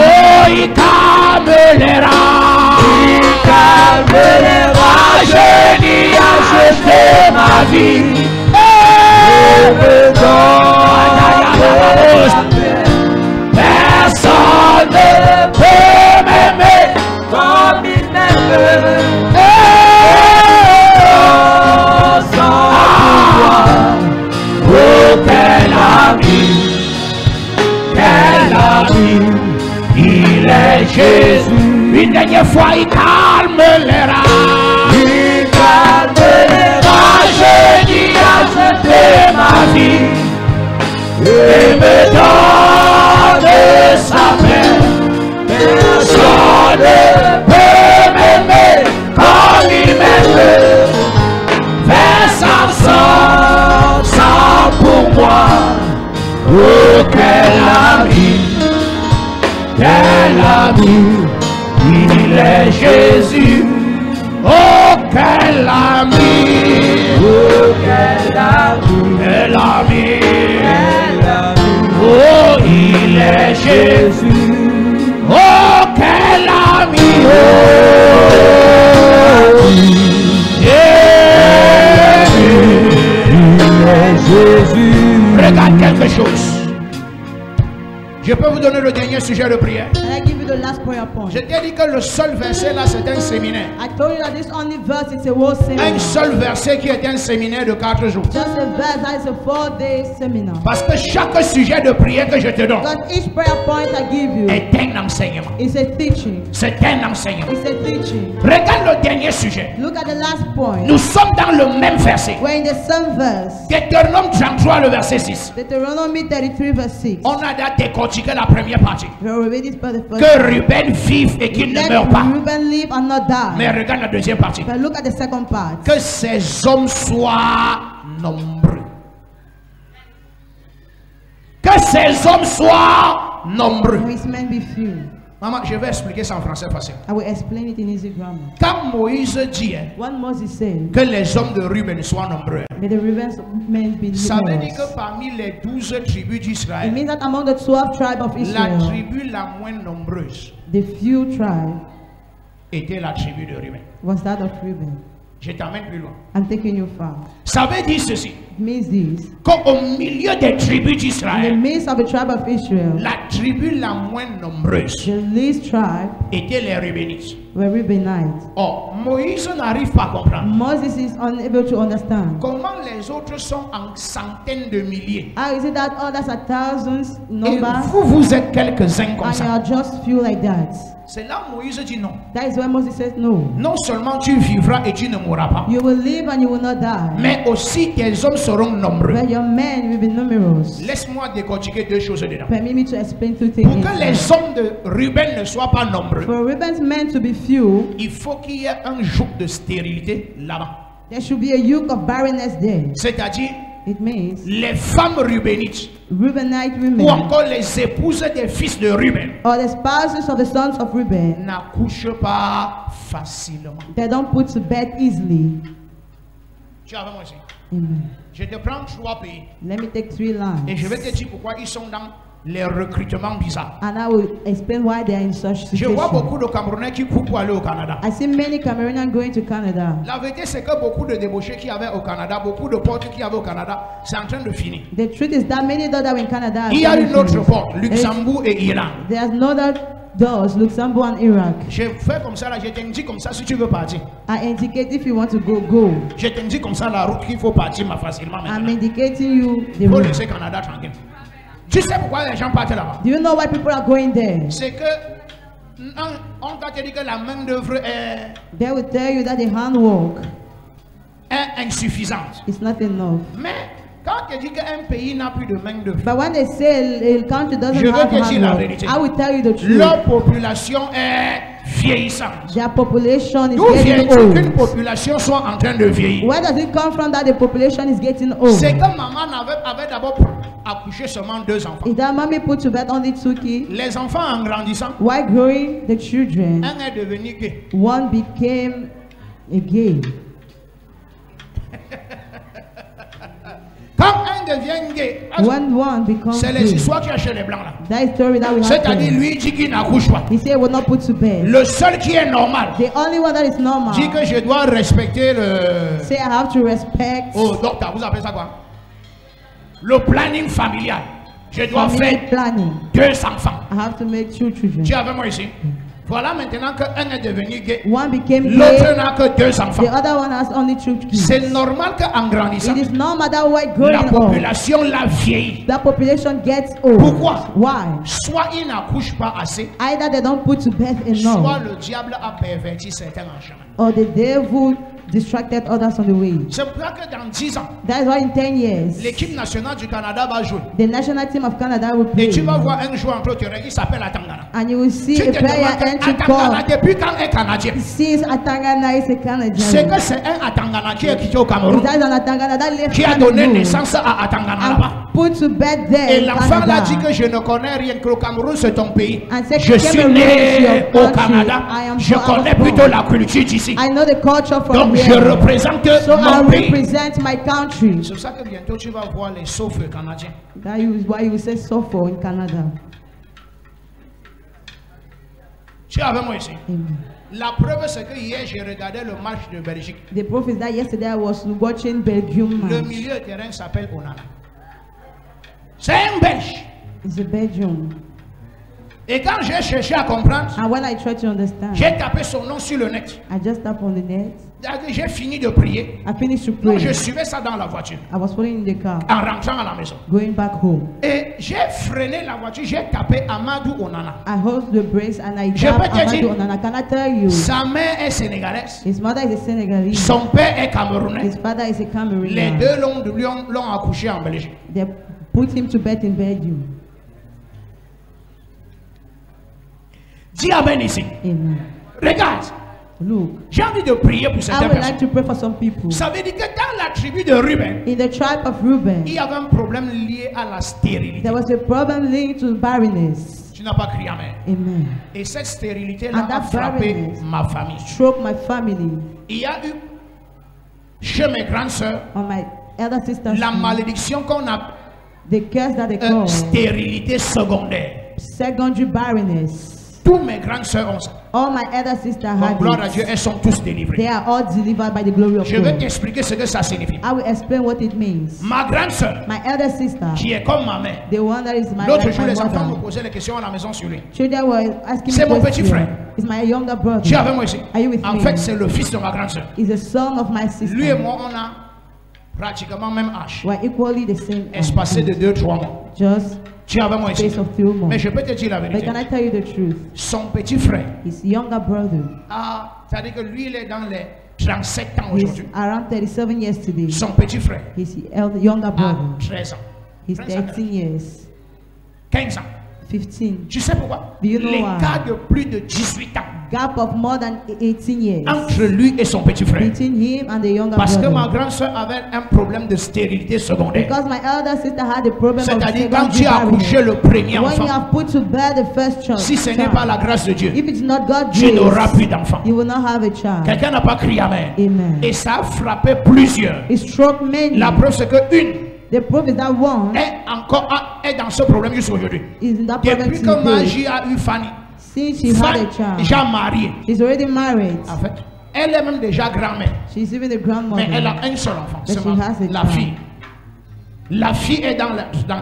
Speaker 1: il calme les rages.
Speaker 2: Il calme les rages, nuages de ma vie. Et me donne sa paix.
Speaker 1: Personne ne peut m'aimer
Speaker 2: Comme il m'aime.
Speaker 1: Oh, quel ami, il est Jésus. Une dernière fois, il calme les rages.
Speaker 2: Il calme les rages, nuages de ma vie.
Speaker 1: Et me donne sa paix. Personne ne peut m'aimer comme il m'aime. Fais sans pour moi. Oh, quel ami, il est Jésus. Oh, quel ami, quel ami, oh, il est Jésus. Oh, quel ami, oh, yeah. Il est Jésus. Regarde quelque chose. Je peux vous donner le dernier sujet de prière.
Speaker 4: Can I give you the last prayer point?
Speaker 1: Je t'ai dit que le seul verset là, c'est un séminaire.
Speaker 4: I told you that this only verse is a whole
Speaker 1: Un
Speaker 4: seminar.
Speaker 1: seul verset qui est un séminaire de 4 jours.
Speaker 4: Just a verse that is a 4-day seminar.
Speaker 1: Parce que chaque sujet de prière que je te donne
Speaker 4: Because each prayer point I give you
Speaker 1: est un enseignement.
Speaker 4: is a teaching.
Speaker 1: C'est un enseignement.
Speaker 4: It's a teaching.
Speaker 1: Regarde le dernier sujet.
Speaker 4: Look at the last point.
Speaker 1: Nous sommes dans le même verset.
Speaker 4: We're in the same verse.
Speaker 1: Deutéronome 33, le verset 6.
Speaker 4: Deuteronomy 33 verse 6.
Speaker 1: On a décortiqué la première partie.
Speaker 4: We already this for the first
Speaker 1: Que
Speaker 4: part.
Speaker 1: Ruben vive et qu'il ne
Speaker 4: Let
Speaker 1: meure pas.
Speaker 4: Reuben live and not die.
Speaker 1: Mais regarde la deuxième partie.
Speaker 4: But look at the second part.
Speaker 1: Que ces hommes soient nombreux. Que ces hommes soient nombreux.
Speaker 4: And his men be few.
Speaker 1: Maman, je vais expliquer ça en français facile.
Speaker 4: I will explain it in easy grammar.
Speaker 1: Quand Moïse dit
Speaker 4: When Moses said,
Speaker 1: que les hommes de Ruben soient nombreux,
Speaker 4: may the Reubenites men be
Speaker 1: ça veut dire
Speaker 4: numerous.
Speaker 1: que parmi les 12 tribus
Speaker 4: It
Speaker 1: d'Israël,
Speaker 4: means that among the 12 tribes of
Speaker 1: la
Speaker 4: Israel,
Speaker 1: tribu la moins nombreuse
Speaker 4: the few tribe
Speaker 1: était la tribu de Ruben.
Speaker 4: was that of Reuben.
Speaker 1: Je t'amène plus loin.
Speaker 4: I'm taking you far.
Speaker 1: Ça veut dire ceci,
Speaker 4: It means this.
Speaker 1: qu'au milieu des tribus
Speaker 4: In the
Speaker 1: d'Israël,
Speaker 4: midst of the tribe of Israel,
Speaker 1: la tribu la moins nombreuse
Speaker 4: the least tribe
Speaker 1: était les Reubenites.
Speaker 4: were Reubenites.
Speaker 1: Or, Moïse n'arrive pas à comprendre
Speaker 4: Moses is unable to understand.
Speaker 1: comment les autres sont en centaines de milliers.
Speaker 4: How is it that others are thousands
Speaker 1: Et
Speaker 4: number
Speaker 1: vous êtes quelques-uns comme
Speaker 4: and you
Speaker 1: ça.
Speaker 4: are just few like that?
Speaker 1: C'est là où Moïse dit non.
Speaker 4: That is why Moses says no.
Speaker 1: Non seulement tu vivras et tu ne mourras pas,
Speaker 4: You will live and you will not die.
Speaker 1: mais aussi tes hommes seront nombreux.
Speaker 4: But your men will be numerous.
Speaker 1: Laisse-moi décortiquer deux choses dedans.
Speaker 4: Permit me to explain two things.
Speaker 1: Pour que les hommes de Ruben ne soient pas nombreux,
Speaker 4: For Reuben's men to be few,
Speaker 1: il faut qu'il y ait un joug de stérilité là-bas.
Speaker 4: there should be a yoke of barrenness there.
Speaker 1: C'est-à-dire
Speaker 4: It means
Speaker 1: les femmes rubénites
Speaker 4: Reubenite
Speaker 1: ou
Speaker 4: women
Speaker 1: encore les épouses des fils de Ruben
Speaker 4: or the spouses of the sons of Reuben,
Speaker 1: n'accouchent pas facilement.
Speaker 4: they don't put to bed easily.
Speaker 1: Tu es avec moi ici?
Speaker 4: Amen.
Speaker 1: Je te prends 3 pays
Speaker 4: Let me take 3
Speaker 1: et je vais
Speaker 4: lines
Speaker 1: te dire pourquoi ils sont dans les recrutements bizarres.
Speaker 4: and I will explain why they are in such
Speaker 1: Je vois
Speaker 4: situation.
Speaker 1: beaucoup de Camerounais qui courent pour aller au Canada.
Speaker 4: I see many Cameroonians going to Canada.
Speaker 1: La vérité, c'est que beaucoup de débauchés qu'il y avait au Canada, beaucoup de portes qu'il y avait au Canada, c'est en train de finir.
Speaker 4: The truth is that many those that were in Canada are
Speaker 1: Il y a
Speaker 4: going
Speaker 1: une autre
Speaker 4: to-
Speaker 1: porte, Luxembourg et Irlande.
Speaker 4: There's another doors, Luxembourg and Iraq.
Speaker 1: Je fais comme ça là, je t'indique comme ça si tu veux partir.
Speaker 4: I indicate if you want to go, go.
Speaker 1: Je t'indique comme ça la route qu'il faut partir mais facilement
Speaker 4: I'm
Speaker 1: maintenant.
Speaker 4: indicating you the
Speaker 1: Il faut
Speaker 4: route.
Speaker 1: laisser Canada tranquille. Tu sais pourquoi les gens partent là-bas?
Speaker 4: Do you know why people are going there?
Speaker 1: C'est que on t'a dit que la main d'œuvre est
Speaker 4: They will tell you that the handwork
Speaker 1: insuffisante.
Speaker 4: is not enough.
Speaker 1: Mais quand tu dis qu'un pays n'a plus de main d'œuvre,
Speaker 4: But when they say a country doesn't
Speaker 1: Je veux
Speaker 4: have
Speaker 1: te dire la
Speaker 4: handwork,
Speaker 1: vérité.
Speaker 4: I will tell you the truth.
Speaker 1: leur population est vieillissante.
Speaker 4: Their population is
Speaker 1: D'où
Speaker 4: getting
Speaker 1: vient-il qu'une
Speaker 4: old.
Speaker 1: population soit en train de vieillir?
Speaker 4: Where does it come from that the population is getting old?
Speaker 1: C'est que maman avait d'abord accouché seulement 2 enfants.
Speaker 4: Is that mommy put to bed only 2 kids?
Speaker 1: Les enfants en grandissant,
Speaker 4: While growing the children,
Speaker 1: un est devenu gay.
Speaker 4: one became a gay.
Speaker 1: Quand un devient gay,
Speaker 4: When one becomes
Speaker 1: c'est les
Speaker 4: gay,
Speaker 1: histoires qu'il y a chez les blancs là.
Speaker 4: that is story that we have.
Speaker 1: C'est-à-dire
Speaker 4: here.
Speaker 1: lui dit qu'il n'accouche pas.
Speaker 4: He said he will not put to bed.
Speaker 1: Le seul qui est normal
Speaker 4: The only one that is normal
Speaker 1: dit que je dois respecter le...
Speaker 4: say I have to respect
Speaker 1: Oh docteur, vous appelez ça quoi? Le planning familial. Je dois
Speaker 4: family
Speaker 1: faire
Speaker 4: planning.
Speaker 1: 2 enfants.
Speaker 4: I have to make 2 children.
Speaker 1: Tu es avec moi ici? Voilà maintenant qu'un est devenu gay.
Speaker 4: One became
Speaker 1: L'autre
Speaker 4: gay,
Speaker 1: n'a que 2 enfants.
Speaker 4: the other one has only 2 kids.
Speaker 1: C'est normal qu'en grandissant,
Speaker 4: It is normal that while
Speaker 1: la
Speaker 4: growing up,
Speaker 1: population la vieillit.
Speaker 4: that population gets old.
Speaker 1: Pourquoi?
Speaker 4: Why?
Speaker 1: Soit il n'accouche pas assez,
Speaker 4: Either they don't put to bed
Speaker 1: soit
Speaker 4: enough,
Speaker 1: le diable a perverti certains en chemin.
Speaker 4: or the devil distracted others on the way.
Speaker 1: C'est pour ça que dans 10 ans,
Speaker 4: That is why in 10 years,
Speaker 1: l'équipe nationale du Canada va jouer.
Speaker 4: the national team of Canada will
Speaker 1: Et
Speaker 4: play.
Speaker 1: tu vas voir un joueur entre terrain, il s'appelle Atangana.
Speaker 4: And you will see
Speaker 1: Tu
Speaker 4: a
Speaker 1: te
Speaker 4: player
Speaker 1: demandes
Speaker 4: entry
Speaker 1: Atangana
Speaker 4: called.
Speaker 1: depuis quand est Canadien?
Speaker 4: Since Atangana is a
Speaker 1: C'est
Speaker 4: Canadian.
Speaker 1: que c'est un Atangana qui est quitté au Cameroun,
Speaker 4: That is an Atangana that left
Speaker 1: qui a donné
Speaker 4: Cameroon
Speaker 1: naissance à Atangana là-bas.
Speaker 4: and put to bed there
Speaker 1: Et
Speaker 4: in
Speaker 1: l'enfant l'a dit
Speaker 4: Canada.
Speaker 1: que je ne connais rien, que le Cameroun c'est ton pays.
Speaker 4: And said,
Speaker 1: Je suis
Speaker 4: Cameroon
Speaker 1: né
Speaker 4: is your
Speaker 1: au
Speaker 4: country.
Speaker 1: Canada,
Speaker 4: I am
Speaker 1: je
Speaker 4: born- I
Speaker 1: connais
Speaker 4: was
Speaker 1: plutôt
Speaker 4: born.
Speaker 1: la culture d'ici.
Speaker 4: I know the culture from
Speaker 1: Donc je
Speaker 4: here.
Speaker 1: représente
Speaker 4: So I
Speaker 1: mon pays.
Speaker 4: represent my country.
Speaker 1: C'est pour ça que bientôt tu vas voir les saufs canadiens.
Speaker 4: That is why you say suffer in Canada.
Speaker 1: Tu es avec moi ici.
Speaker 4: Amen.
Speaker 1: La preuve c'est que hier j'ai regardé le match de Belgique.
Speaker 4: The proof is that yesterday I was watching Belgium
Speaker 1: Le
Speaker 4: match.
Speaker 1: milieu de terrain s'appelle Onana. C'est un Belge.
Speaker 4: It's a Belgium.
Speaker 1: Et quand j'ai cherché à comprendre,
Speaker 4: And when I try to understand,
Speaker 1: j'ai tapé son nom sur le net.
Speaker 4: I just tap on the net.
Speaker 1: J'ai fini de prier.
Speaker 4: I finished to
Speaker 1: Donc je
Speaker 4: pray.
Speaker 1: suivais ça dans la voiture,
Speaker 4: I was falling in the car,
Speaker 1: en rentrant à la maison.
Speaker 4: going back home.
Speaker 1: Et j'ai freiné la voiture, j'ai tapé Amadou Onana.
Speaker 4: I hold the brakes and I
Speaker 1: Je
Speaker 4: tap
Speaker 1: peux te
Speaker 4: Amadou
Speaker 1: dire-
Speaker 4: Onana. Can I tell you?
Speaker 1: Sa mère est sénégalaise,
Speaker 4: His mother is a Senegalese.
Speaker 1: son père est camerounais.
Speaker 4: His father is a
Speaker 1: Les
Speaker 4: Cameroonian.
Speaker 1: deux l'ont accouché en Belgique.
Speaker 4: They put him to bed in Belgium.
Speaker 1: Dis Amen ici.
Speaker 4: Amen.
Speaker 1: Regarde,
Speaker 4: Look,
Speaker 1: j'ai envie de prier pour
Speaker 4: I
Speaker 1: certaines
Speaker 4: would like
Speaker 1: personnes.
Speaker 4: to pray for some people.
Speaker 1: Ça veut dire que dans la tribu de Ruben,
Speaker 4: In the tribe of Reuben,
Speaker 1: il y avait un problème lié à la stérilité.
Speaker 4: there was a problem linked to barrenness.
Speaker 1: Tu n'as pas crié amen.
Speaker 4: Amen.
Speaker 1: Et cette stérilité-là
Speaker 4: And
Speaker 1: a
Speaker 4: that
Speaker 1: frappé
Speaker 4: barrenness
Speaker 1: ma famille.
Speaker 4: Struck my family.
Speaker 1: Il y a eu chez mes grandes sœurs
Speaker 4: On my elder sister's
Speaker 1: la
Speaker 4: family,
Speaker 1: malédiction qu'on a
Speaker 4: the curse that they call
Speaker 1: stérilité secondaire.
Speaker 4: secondary barrenness.
Speaker 1: Tous mes grandes sœurs ont ça.
Speaker 4: All my elder sisters
Speaker 1: Donc,
Speaker 4: had
Speaker 1: gloire à Dieu,
Speaker 4: it.
Speaker 1: elles sont tous
Speaker 4: They
Speaker 1: délivrées.
Speaker 4: are all delivered by the glory of
Speaker 1: Je vais
Speaker 4: God.
Speaker 1: t'expliquer ce que ça signifie.
Speaker 4: I will explain what it means.
Speaker 1: Ma grande sœur,
Speaker 4: My elder sister,
Speaker 1: qui est comme ma mère,
Speaker 4: the one that is my,
Speaker 1: l'autre
Speaker 4: like
Speaker 1: jour,
Speaker 4: my
Speaker 1: les enfants me
Speaker 4: mother.
Speaker 1: posaient des questions à la maison sur lui.
Speaker 4: Children were asking
Speaker 1: C'est
Speaker 4: me
Speaker 1: mon petit
Speaker 4: questions.
Speaker 1: frère.
Speaker 4: It's my younger brother.
Speaker 1: Tu es avec moi ici?
Speaker 4: Are you with
Speaker 1: En
Speaker 4: me?
Speaker 1: fait, c'est le fils de ma grande sœur.
Speaker 4: He's the son of my sister.
Speaker 1: Lui et moi, on a pratiquement même âge.
Speaker 4: We're equally the same age.
Speaker 1: Espacé de 2-3 mois.
Speaker 4: Just
Speaker 1: Tu es avec moi ici?
Speaker 4: space of 2 months.
Speaker 1: Mais je peux te dire la
Speaker 4: But
Speaker 1: vérité.
Speaker 4: can I tell you the truth?
Speaker 1: Son petit frère,
Speaker 4: His younger brother,
Speaker 1: c'est-à-dire que lui, il est dans les 37 ans
Speaker 4: he's
Speaker 1: aujourd'hui.
Speaker 4: around 37 years today.
Speaker 1: Son petit frère
Speaker 4: His younger
Speaker 1: a
Speaker 4: brother,
Speaker 1: 13 ans.
Speaker 4: he's
Speaker 1: 13 ans.
Speaker 4: 13 years,
Speaker 1: 15 ans.
Speaker 4: 15.
Speaker 1: Tu sais pourquoi?
Speaker 4: Do you know
Speaker 1: L'écart de plus de 18 ans
Speaker 4: Gap of more than 18 years
Speaker 1: entre lui et son petit frère.
Speaker 4: between him and the younger
Speaker 1: Parce que ma
Speaker 4: brother.
Speaker 1: grande soeur avait un problème de stérilité secondaire.
Speaker 4: Because my elder sister had a problem of
Speaker 1: C'est-à-dire quand
Speaker 4: secondary
Speaker 1: tu as accouché
Speaker 4: barrenness.
Speaker 1: le premier
Speaker 4: When you
Speaker 1: enfant,
Speaker 4: have put to bed the first child,
Speaker 1: si ce n'est pas la grâce de Dieu,
Speaker 4: if it's not God's
Speaker 1: tu n'auras
Speaker 4: grace,
Speaker 1: plus d'enfant.
Speaker 4: you will not have a child.
Speaker 1: Quelqu'un n'a pas crié amen.
Speaker 4: Amen.
Speaker 1: Et ça a frappé plusieurs.
Speaker 4: It struck many.
Speaker 1: La preuve c'est que une
Speaker 4: The proof is that one
Speaker 1: est dans ce problème jusqu'à aujourd'hui.
Speaker 4: is in that problem
Speaker 1: Depuis que
Speaker 4: today.
Speaker 1: Magie a eu Fanny,
Speaker 4: Since she had
Speaker 1: Fanny
Speaker 4: a child,
Speaker 1: déjà mariée.
Speaker 4: she's already married.
Speaker 1: En fait, elle est même déjà grand-mère.
Speaker 4: She's even the
Speaker 1: Mais elle
Speaker 4: grandmother.
Speaker 1: a un seul enfant,
Speaker 4: But
Speaker 1: c'est
Speaker 4: she has a
Speaker 1: la
Speaker 4: child.
Speaker 1: fille. La fille est dans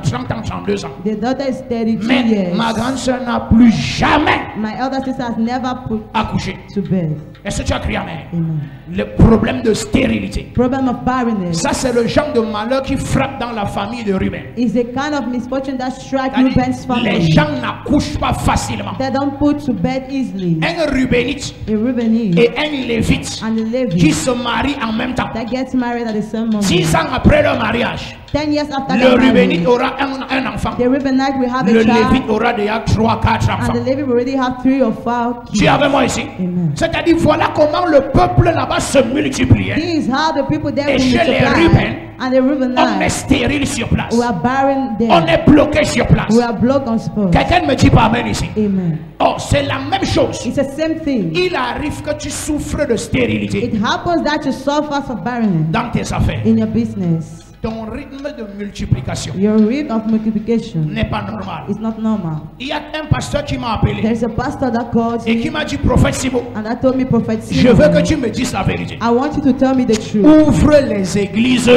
Speaker 1: 30 ans, 32 ans.
Speaker 4: The daughter is 32
Speaker 1: Mais
Speaker 4: years.
Speaker 1: ma grande soeur n'a plus jamais
Speaker 4: My elder sister has never put
Speaker 1: accouché.
Speaker 4: to bed.
Speaker 1: Est-ce que tu as crié amen?
Speaker 4: Amen.
Speaker 1: Le problème de stérilité.
Speaker 4: Problem of barrenness
Speaker 1: Ça, c'est le genre de malheur qui frappe dans la famille de Ruben.
Speaker 4: is a kind of misfortune that strikes
Speaker 1: C'est-à-dire,
Speaker 4: Reuben's
Speaker 1: les
Speaker 4: family.
Speaker 1: gens n'accouchent pas facilement.
Speaker 4: They don't put to bed easily.
Speaker 1: Un Rubenite
Speaker 4: A Reubenite
Speaker 1: et un Lévite
Speaker 4: and a
Speaker 1: qui
Speaker 4: Levi
Speaker 1: se marient en même temps.
Speaker 4: that gets married at the same moment.
Speaker 1: 6 ans après leur mariage,
Speaker 4: 10 years after
Speaker 1: le
Speaker 4: their
Speaker 1: Rubenite
Speaker 4: marriage,
Speaker 1: aura un enfant.
Speaker 4: the Reubenite will have
Speaker 1: Le
Speaker 4: a child,
Speaker 1: Lévite aura déjà 3-4
Speaker 4: and
Speaker 1: enfants.
Speaker 4: the Levi will already have 3 or 4
Speaker 1: Tu es
Speaker 4: kids.
Speaker 1: avec moi ici?
Speaker 4: Amen.
Speaker 1: C'est-à-dire, voilà comment le peuple là-bas se multipliait.
Speaker 4: This is how the people there
Speaker 1: Et
Speaker 4: will
Speaker 1: chez les
Speaker 4: multiply.
Speaker 1: Reuben,
Speaker 4: And the
Speaker 1: On est
Speaker 4: Reubenites
Speaker 1: stérile sur place.
Speaker 4: were barren
Speaker 1: On
Speaker 4: there.
Speaker 1: est bloqué sur place.
Speaker 4: We are blocked on spot.
Speaker 1: Quelqu'un me dit pas amen ici.
Speaker 4: Amen.
Speaker 1: Oh, c'est la même chose.
Speaker 4: It's the same thing.
Speaker 1: Il arrive que tu souffres de stérilité
Speaker 4: It happens that you suffer from barrenness
Speaker 1: dans tes affaires.
Speaker 4: in your business.
Speaker 1: Ton rythme de multiplication
Speaker 4: Your rate of multiplication
Speaker 1: n'est pas normal.
Speaker 4: is not normal.
Speaker 1: Il y a un pasteur qui m'a appelé
Speaker 4: There's a pastor that called
Speaker 1: et qui
Speaker 4: me
Speaker 1: m'a dit, prophète Simo,
Speaker 4: and that told me, Prophet
Speaker 1: je veux que
Speaker 4: Simon,
Speaker 1: tu me dises la vérité.
Speaker 4: I want you to tell me the truth.
Speaker 1: Ouvre les églises.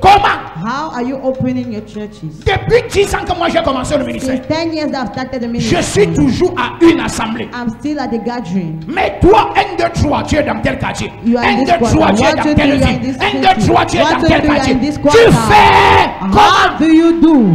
Speaker 1: Comment?
Speaker 4: How are you opening your churches?
Speaker 1: Depuis 10 ans que moi j'ai commencé le ministère,
Speaker 4: Since 10 years that I've started the
Speaker 1: je suis
Speaker 4: ministry,
Speaker 1: toujours à une assemblée.
Speaker 4: I'm still at the gathering.
Speaker 1: Mais toi, 1, 2, 3, tu es dans tel quartier.
Speaker 4: You are in
Speaker 1: 1,
Speaker 4: this
Speaker 1: 2, 3,
Speaker 4: quarter.
Speaker 1: tu es
Speaker 4: 1,
Speaker 1: dans
Speaker 4: 2, 3,
Speaker 1: telle
Speaker 4: you are in
Speaker 1: ville.
Speaker 4: this
Speaker 1: 1, 2,
Speaker 4: city.
Speaker 1: 3, tu es
Speaker 4: 1,
Speaker 1: dans
Speaker 4: 2,
Speaker 1: tel
Speaker 4: 3, you are
Speaker 1: quartier.
Speaker 4: in this
Speaker 1: Tu
Speaker 4: quarter.
Speaker 1: fais
Speaker 4: How
Speaker 1: comment?
Speaker 4: do you do?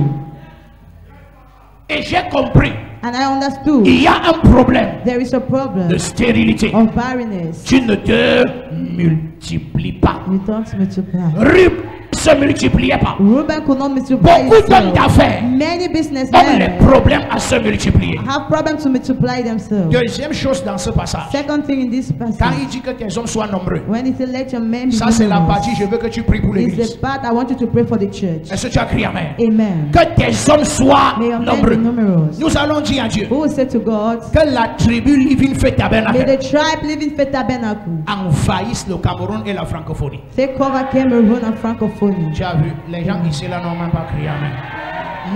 Speaker 1: Et j'ai compris,
Speaker 4: And I understood
Speaker 1: il y a un problème
Speaker 4: there is a problem
Speaker 1: de stérilité.
Speaker 4: of barrenness.
Speaker 1: Tu ne te multiplies pas.
Speaker 4: You don't multiply.
Speaker 1: Ruben se multipliait pas.
Speaker 4: Reuben could not multiply
Speaker 1: Beaucoup d'hommes
Speaker 4: himself.
Speaker 1: d'affaires
Speaker 4: Many
Speaker 1: ont les
Speaker 4: businessmen
Speaker 1: problèmes à se multiplier.
Speaker 4: have problems to multiply themselves.
Speaker 1: Deuxième chose dans ce passage,
Speaker 4: Second thing in this
Speaker 1: quand
Speaker 4: passage,
Speaker 1: il dit que tes hommes soient nombreux,
Speaker 4: when he said, let your men be
Speaker 1: ça c'est la
Speaker 4: numerous,
Speaker 1: partie, je veux que tu pries pour
Speaker 4: is
Speaker 1: l'église.
Speaker 4: the part I want you to pray for the church.
Speaker 1: Est-ce que tu as crié amen?
Speaker 4: Amen.
Speaker 1: Que tes hommes soient
Speaker 4: May your men be
Speaker 1: nombreux.
Speaker 4: numerous.
Speaker 1: Nous allons dire à Dieu
Speaker 4: Who will say to God,
Speaker 1: que la tribu Living Faith
Speaker 4: may
Speaker 1: Tabernacle
Speaker 4: the tribe living faith tabernacle
Speaker 1: envahisse le Cameroun et la francophonie.
Speaker 4: take over Cameroon and Francophonie.
Speaker 1: Tu as vu, les gens ici là n'ont même pas crié amen.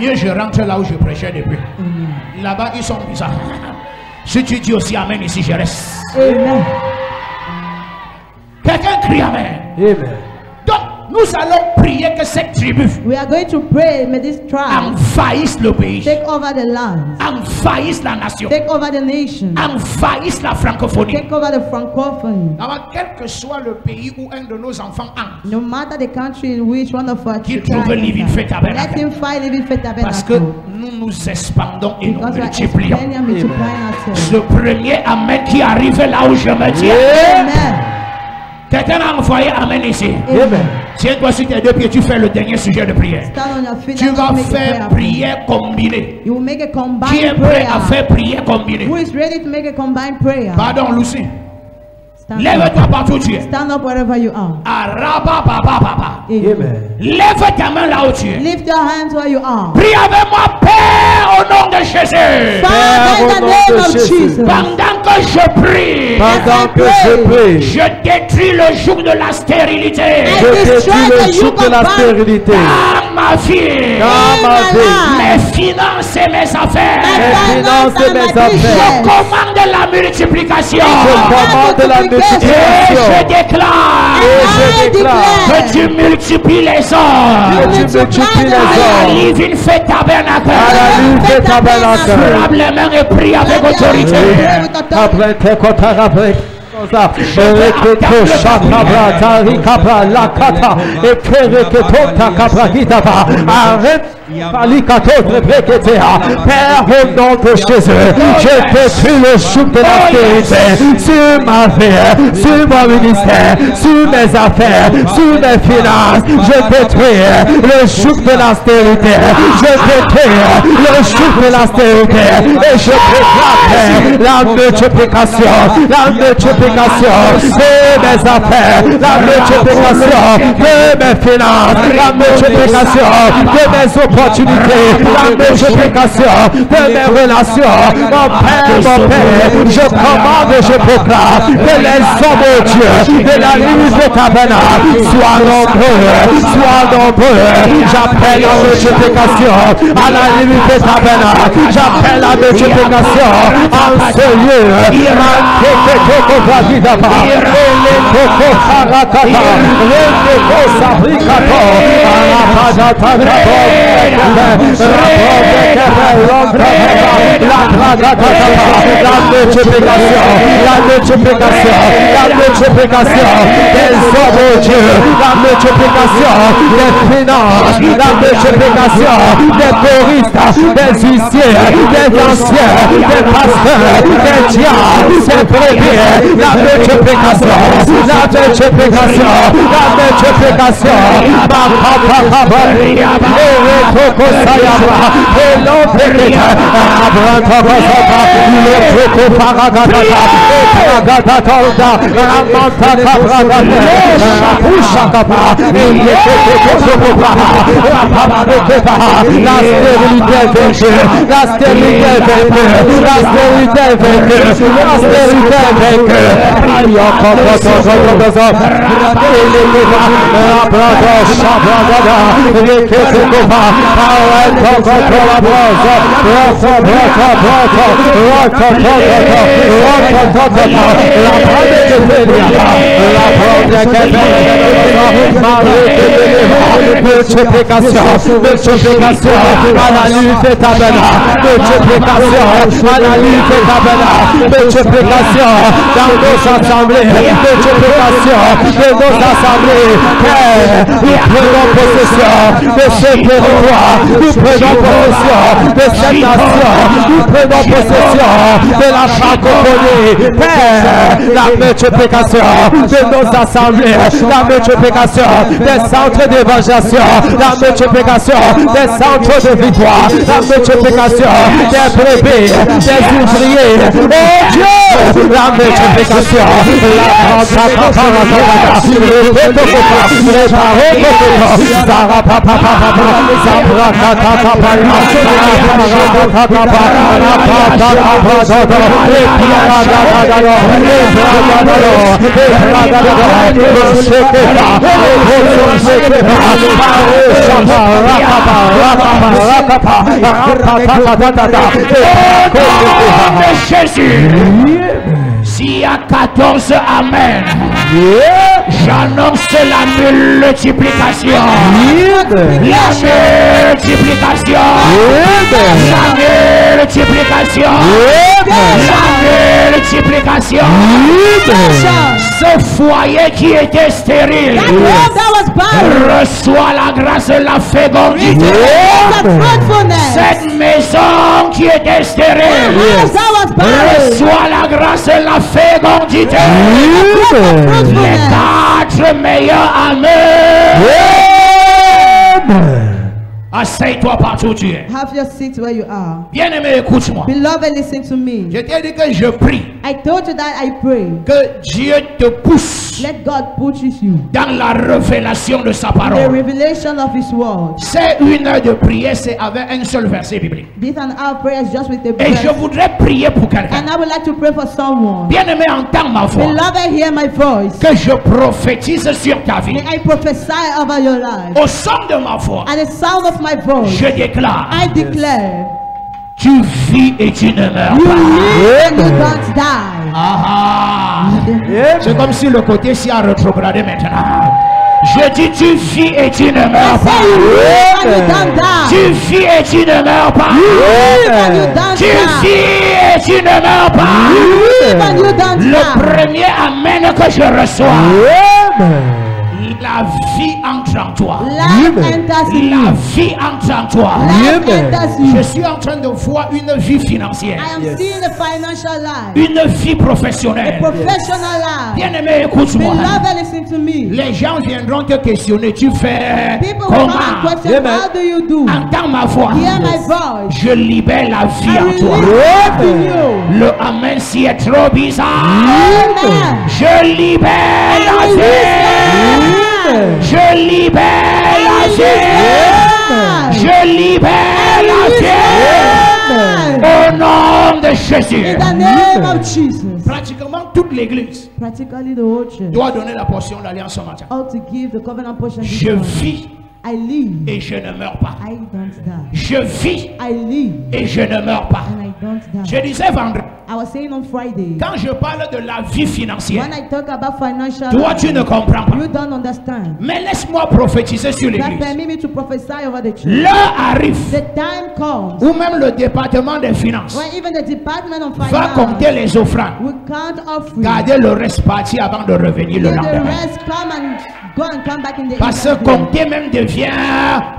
Speaker 1: Mieux je rentre là où je prêchais depuis.
Speaker 4: Amen.
Speaker 1: Là-bas ils sont bizarres. Si tu dis aussi amen ici, je reste.
Speaker 4: Amen.
Speaker 1: Quelqu'un crie amen.
Speaker 2: Amen.
Speaker 1: Donc nous allons prier que cette tribu
Speaker 4: We are going to pray, may this tribe
Speaker 1: envahisse le pays,
Speaker 4: take over the land,
Speaker 1: envahisse la nation,
Speaker 4: take over the nation,
Speaker 1: envahisse la francophonie.
Speaker 4: take over the Francophonie.
Speaker 1: Alors, quel que soit le pays où un de nos enfants entre,
Speaker 4: No matter the country in which one of our
Speaker 1: Qu'il
Speaker 4: children
Speaker 1: trouve Living Faith
Speaker 4: enter,
Speaker 1: Tabernacle.
Speaker 4: let him find living faith
Speaker 1: parce que
Speaker 4: tabernacle.
Speaker 1: nous nous expandons et nous
Speaker 4: Because we are
Speaker 1: multiplions.
Speaker 4: expanding and multiplying ourselves.
Speaker 1: Le premier amen qui arrive là où je me tiens.
Speaker 4: Amen.
Speaker 1: Quelqu'un a envoyé amen ici.
Speaker 2: Amen.
Speaker 1: Tiens-toi sur tes deux pieds, tu fais le dernier sujet de prière.
Speaker 4: Stand on your feet
Speaker 1: Tu
Speaker 4: and
Speaker 1: vas
Speaker 4: make a
Speaker 1: faire
Speaker 4: prayer.
Speaker 1: prière combinée.
Speaker 4: You will make a
Speaker 1: Qui est
Speaker 4: combined
Speaker 1: prêt à
Speaker 4: prayer.
Speaker 1: faire prière combinée?
Speaker 4: Who is ready to make a combined prayer?
Speaker 1: Pardon, Lucie.
Speaker 4: Stand up.
Speaker 1: Lève-toi partout où tu es.
Speaker 4: Stand up wherever you are.
Speaker 1: Araba baba baba.
Speaker 4: Amen.
Speaker 2: Amen.
Speaker 1: Lève ta main là où tu es.
Speaker 4: Lift your hands where you are.
Speaker 1: Prie avec moi, Père au nom de Jésus.
Speaker 4: Father, in the name of Jesus.
Speaker 1: Pendant que je prie, je détruis le joug de la stérilité.
Speaker 2: Je détruis le joug de la stérilité.
Speaker 1: Dans ma vie, mes finances et mes affaires. Je commande la multiplication. Et je déclare que tu multiplies les hommes. Living Faith Tabernacle. Frappe les mains et prie avec autorité.
Speaker 2: Père, au nom de Jésus, je détruis le joug de la vérité sur ma vie, sur mon ministère, sur mes affaires, sur mes finances. Je détruis le joug de la stérilité. Je détruis le joug de la stérilité. Et je déclare la multiplication de mes affaires, la multiplication de mes finances, la multiplication de mes opportunités, la multiplication de mes relations. Mon Père, je commande et je proclame que les hommes de Dieu de la limite de tabernacle soient nombreux. J'appelle la multiplication à la limite de tabernacle. J'appelle la multiplication en ce lieu. La multiplication des hommes de Dieu, la multiplication des finances, la multiplication des choristes, des huissiers, des anciens, des pasteurs, des diables, des brebis, la multiplication, multiplication à la lutte tabernacle, multiplication à la lutte tabernacle, multiplication dans nos assemblées, multiplication de nos assemblées. Père, nous prenons possession de ce territoire, nous prenons possession de cette nation, nous prenons possession de la francophonie. Père, la multiplication de nos assemblées, la multiplication des centres d'évangélisation, la multiplication des centres de victoire, la multiplication des brebis, des ouvriers. Oh Dieu, la multiplication,
Speaker 1: Jésus. S'il y a 14 amen, j'annonce la multiplication. La multiplication. La multiplication. La multiplication. Ce foyer qui était stérile reçoit la grâce de la fécondité. Cette maison qui était stérile reçoit la grâce de la fécondité. Les 4 meilleurs amen. Asseye-toi partout où tu es.
Speaker 4: Have your seat where you are.
Speaker 1: Bien-aimé, écoute-moi.
Speaker 4: Beloved, listen to me.
Speaker 1: Je t'ai dit que je prie
Speaker 4: I told you that I pray.
Speaker 1: que Dieu te pousse
Speaker 4: Let God pushes you.
Speaker 1: dans la révélation de sa
Speaker 4: The
Speaker 1: parole.
Speaker 4: revelation of His word.
Speaker 1: C'est une heure de prière, c'est avec un seul verset biblique.
Speaker 4: This an hour prayer is just with the
Speaker 1: Et je
Speaker 4: breath.
Speaker 1: voudrais prier pour quelqu'un.
Speaker 4: And I would like to pray for someone.
Speaker 1: Bien-aimé, entends ma voix.
Speaker 4: Beloved, hear my voice.
Speaker 1: Que je prophétise sur ta vie.
Speaker 4: May I prophesy over your life.
Speaker 1: Au son de ma voix,
Speaker 4: At the sound of my voice,
Speaker 1: je déclare,
Speaker 4: I declare,
Speaker 1: tu vis et tu ne meurs
Speaker 4: you
Speaker 1: pas.
Speaker 4: live and you don't die.
Speaker 1: Ah, c'est comme si le côté s'y a rétrogradé maintenant. Je dis, tu vis et tu ne meurs
Speaker 4: Say you
Speaker 1: pas.
Speaker 4: live and you don't die.
Speaker 1: Tu vis et tu ne meurs pas.
Speaker 4: Live and you don't
Speaker 1: Tu
Speaker 4: die.
Speaker 1: vis et tu ne meurs pas.
Speaker 4: Live and you don't
Speaker 1: Le
Speaker 4: die.
Speaker 1: premier amen que je reçois, la vie entre en toi.
Speaker 4: Life enters in
Speaker 1: La
Speaker 4: you.
Speaker 1: vie entre en toi.
Speaker 4: Life enters
Speaker 1: Je
Speaker 4: you.
Speaker 1: suis en train de voir une vie financière,
Speaker 4: I am seeing a financial life,
Speaker 1: une vie
Speaker 4: a
Speaker 1: professionnelle.
Speaker 4: professional life.
Speaker 1: Bien-aimé, écoute-moi.
Speaker 4: Beloved, listen to me.
Speaker 1: Les gens viendront te questionner. Tu fais
Speaker 4: People will come and
Speaker 1: comment?
Speaker 4: question, how do you do?
Speaker 1: Entends ma voix.
Speaker 4: Hear my voice.
Speaker 1: Je libère la vie
Speaker 4: I
Speaker 1: en toi.
Speaker 4: release life in you.
Speaker 1: Le amen si est trop bizarre.
Speaker 4: Amen.
Speaker 1: Je libère la
Speaker 4: I release
Speaker 1: vie.
Speaker 4: life.
Speaker 1: Je libère la vie. Je libère la vie. Au nom de Jésus.
Speaker 4: In the name of Jesus.
Speaker 1: Pratiquement toute l'église
Speaker 4: Practically the whole church
Speaker 1: doit donner la portion d'alliance ce matin.
Speaker 4: ought to give the covenant portion this
Speaker 1: Je
Speaker 4: morning.
Speaker 1: vis
Speaker 4: I live.
Speaker 1: et je ne meurs pas.
Speaker 4: I don't die.
Speaker 1: Je vis
Speaker 4: I live
Speaker 1: et je ne meurs pas.
Speaker 4: and I don't
Speaker 1: Je
Speaker 4: die.
Speaker 1: disais vendredi,
Speaker 4: I was saying on Friday,
Speaker 1: quand je parle de la vie financière,
Speaker 4: when I talk about financial
Speaker 1: toi
Speaker 4: life,
Speaker 1: tu ne comprends pas.
Speaker 4: you don't understand.
Speaker 1: Mais laisse-moi prophétiser sur
Speaker 4: That
Speaker 1: l'église.
Speaker 4: permit me to prophesy over the church.
Speaker 1: L'heure arrive
Speaker 4: The time comes
Speaker 1: où même le département des finances
Speaker 4: when even the department of
Speaker 1: va compter
Speaker 4: finance
Speaker 1: les offrandes.
Speaker 4: will count offering.
Speaker 1: Garder le reste parti avant de revenir le
Speaker 4: Let the
Speaker 1: lendemain.
Speaker 4: rest come and go and come back in the
Speaker 1: Parce que
Speaker 4: evening.
Speaker 1: compter même devient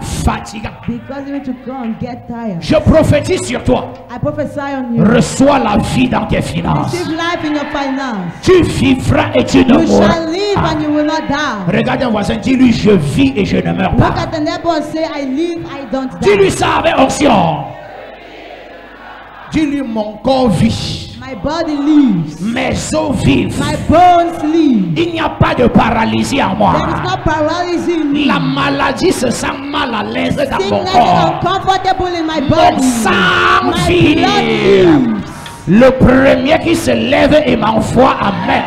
Speaker 1: fatigant.
Speaker 4: Because you need to go and get tired.
Speaker 1: Je prophétise sur toi.
Speaker 4: I prophesy on you.
Speaker 1: Reçois la vie dans tes finances.
Speaker 4: Receive life in your finance.
Speaker 1: Tu vivras et tu ne
Speaker 4: You
Speaker 1: mourras
Speaker 4: shall live
Speaker 1: pas.
Speaker 4: and you will not die.
Speaker 1: Regarde un voisin, dis-lui je vis et je ne meurs
Speaker 4: Look
Speaker 1: pas.
Speaker 4: at the neighbor and say, I live, I don't
Speaker 1: Dis-lui
Speaker 4: die.
Speaker 1: ça avec onction. Dis-lui mon corps vit,
Speaker 4: My body lives.
Speaker 1: mes os vivent.
Speaker 4: My bones live.
Speaker 1: Il n'y a pas de paralysie en moi.
Speaker 4: There is no paralysis in me.
Speaker 1: La maladie se sent mal à l'aise dans mon
Speaker 4: Sickness is
Speaker 1: corps.
Speaker 4: uncomfortable in my
Speaker 1: Mon
Speaker 4: body.
Speaker 1: sang
Speaker 4: My
Speaker 1: vit.
Speaker 4: blood lives.
Speaker 1: Le premier qui se lève et m'envoie, amen.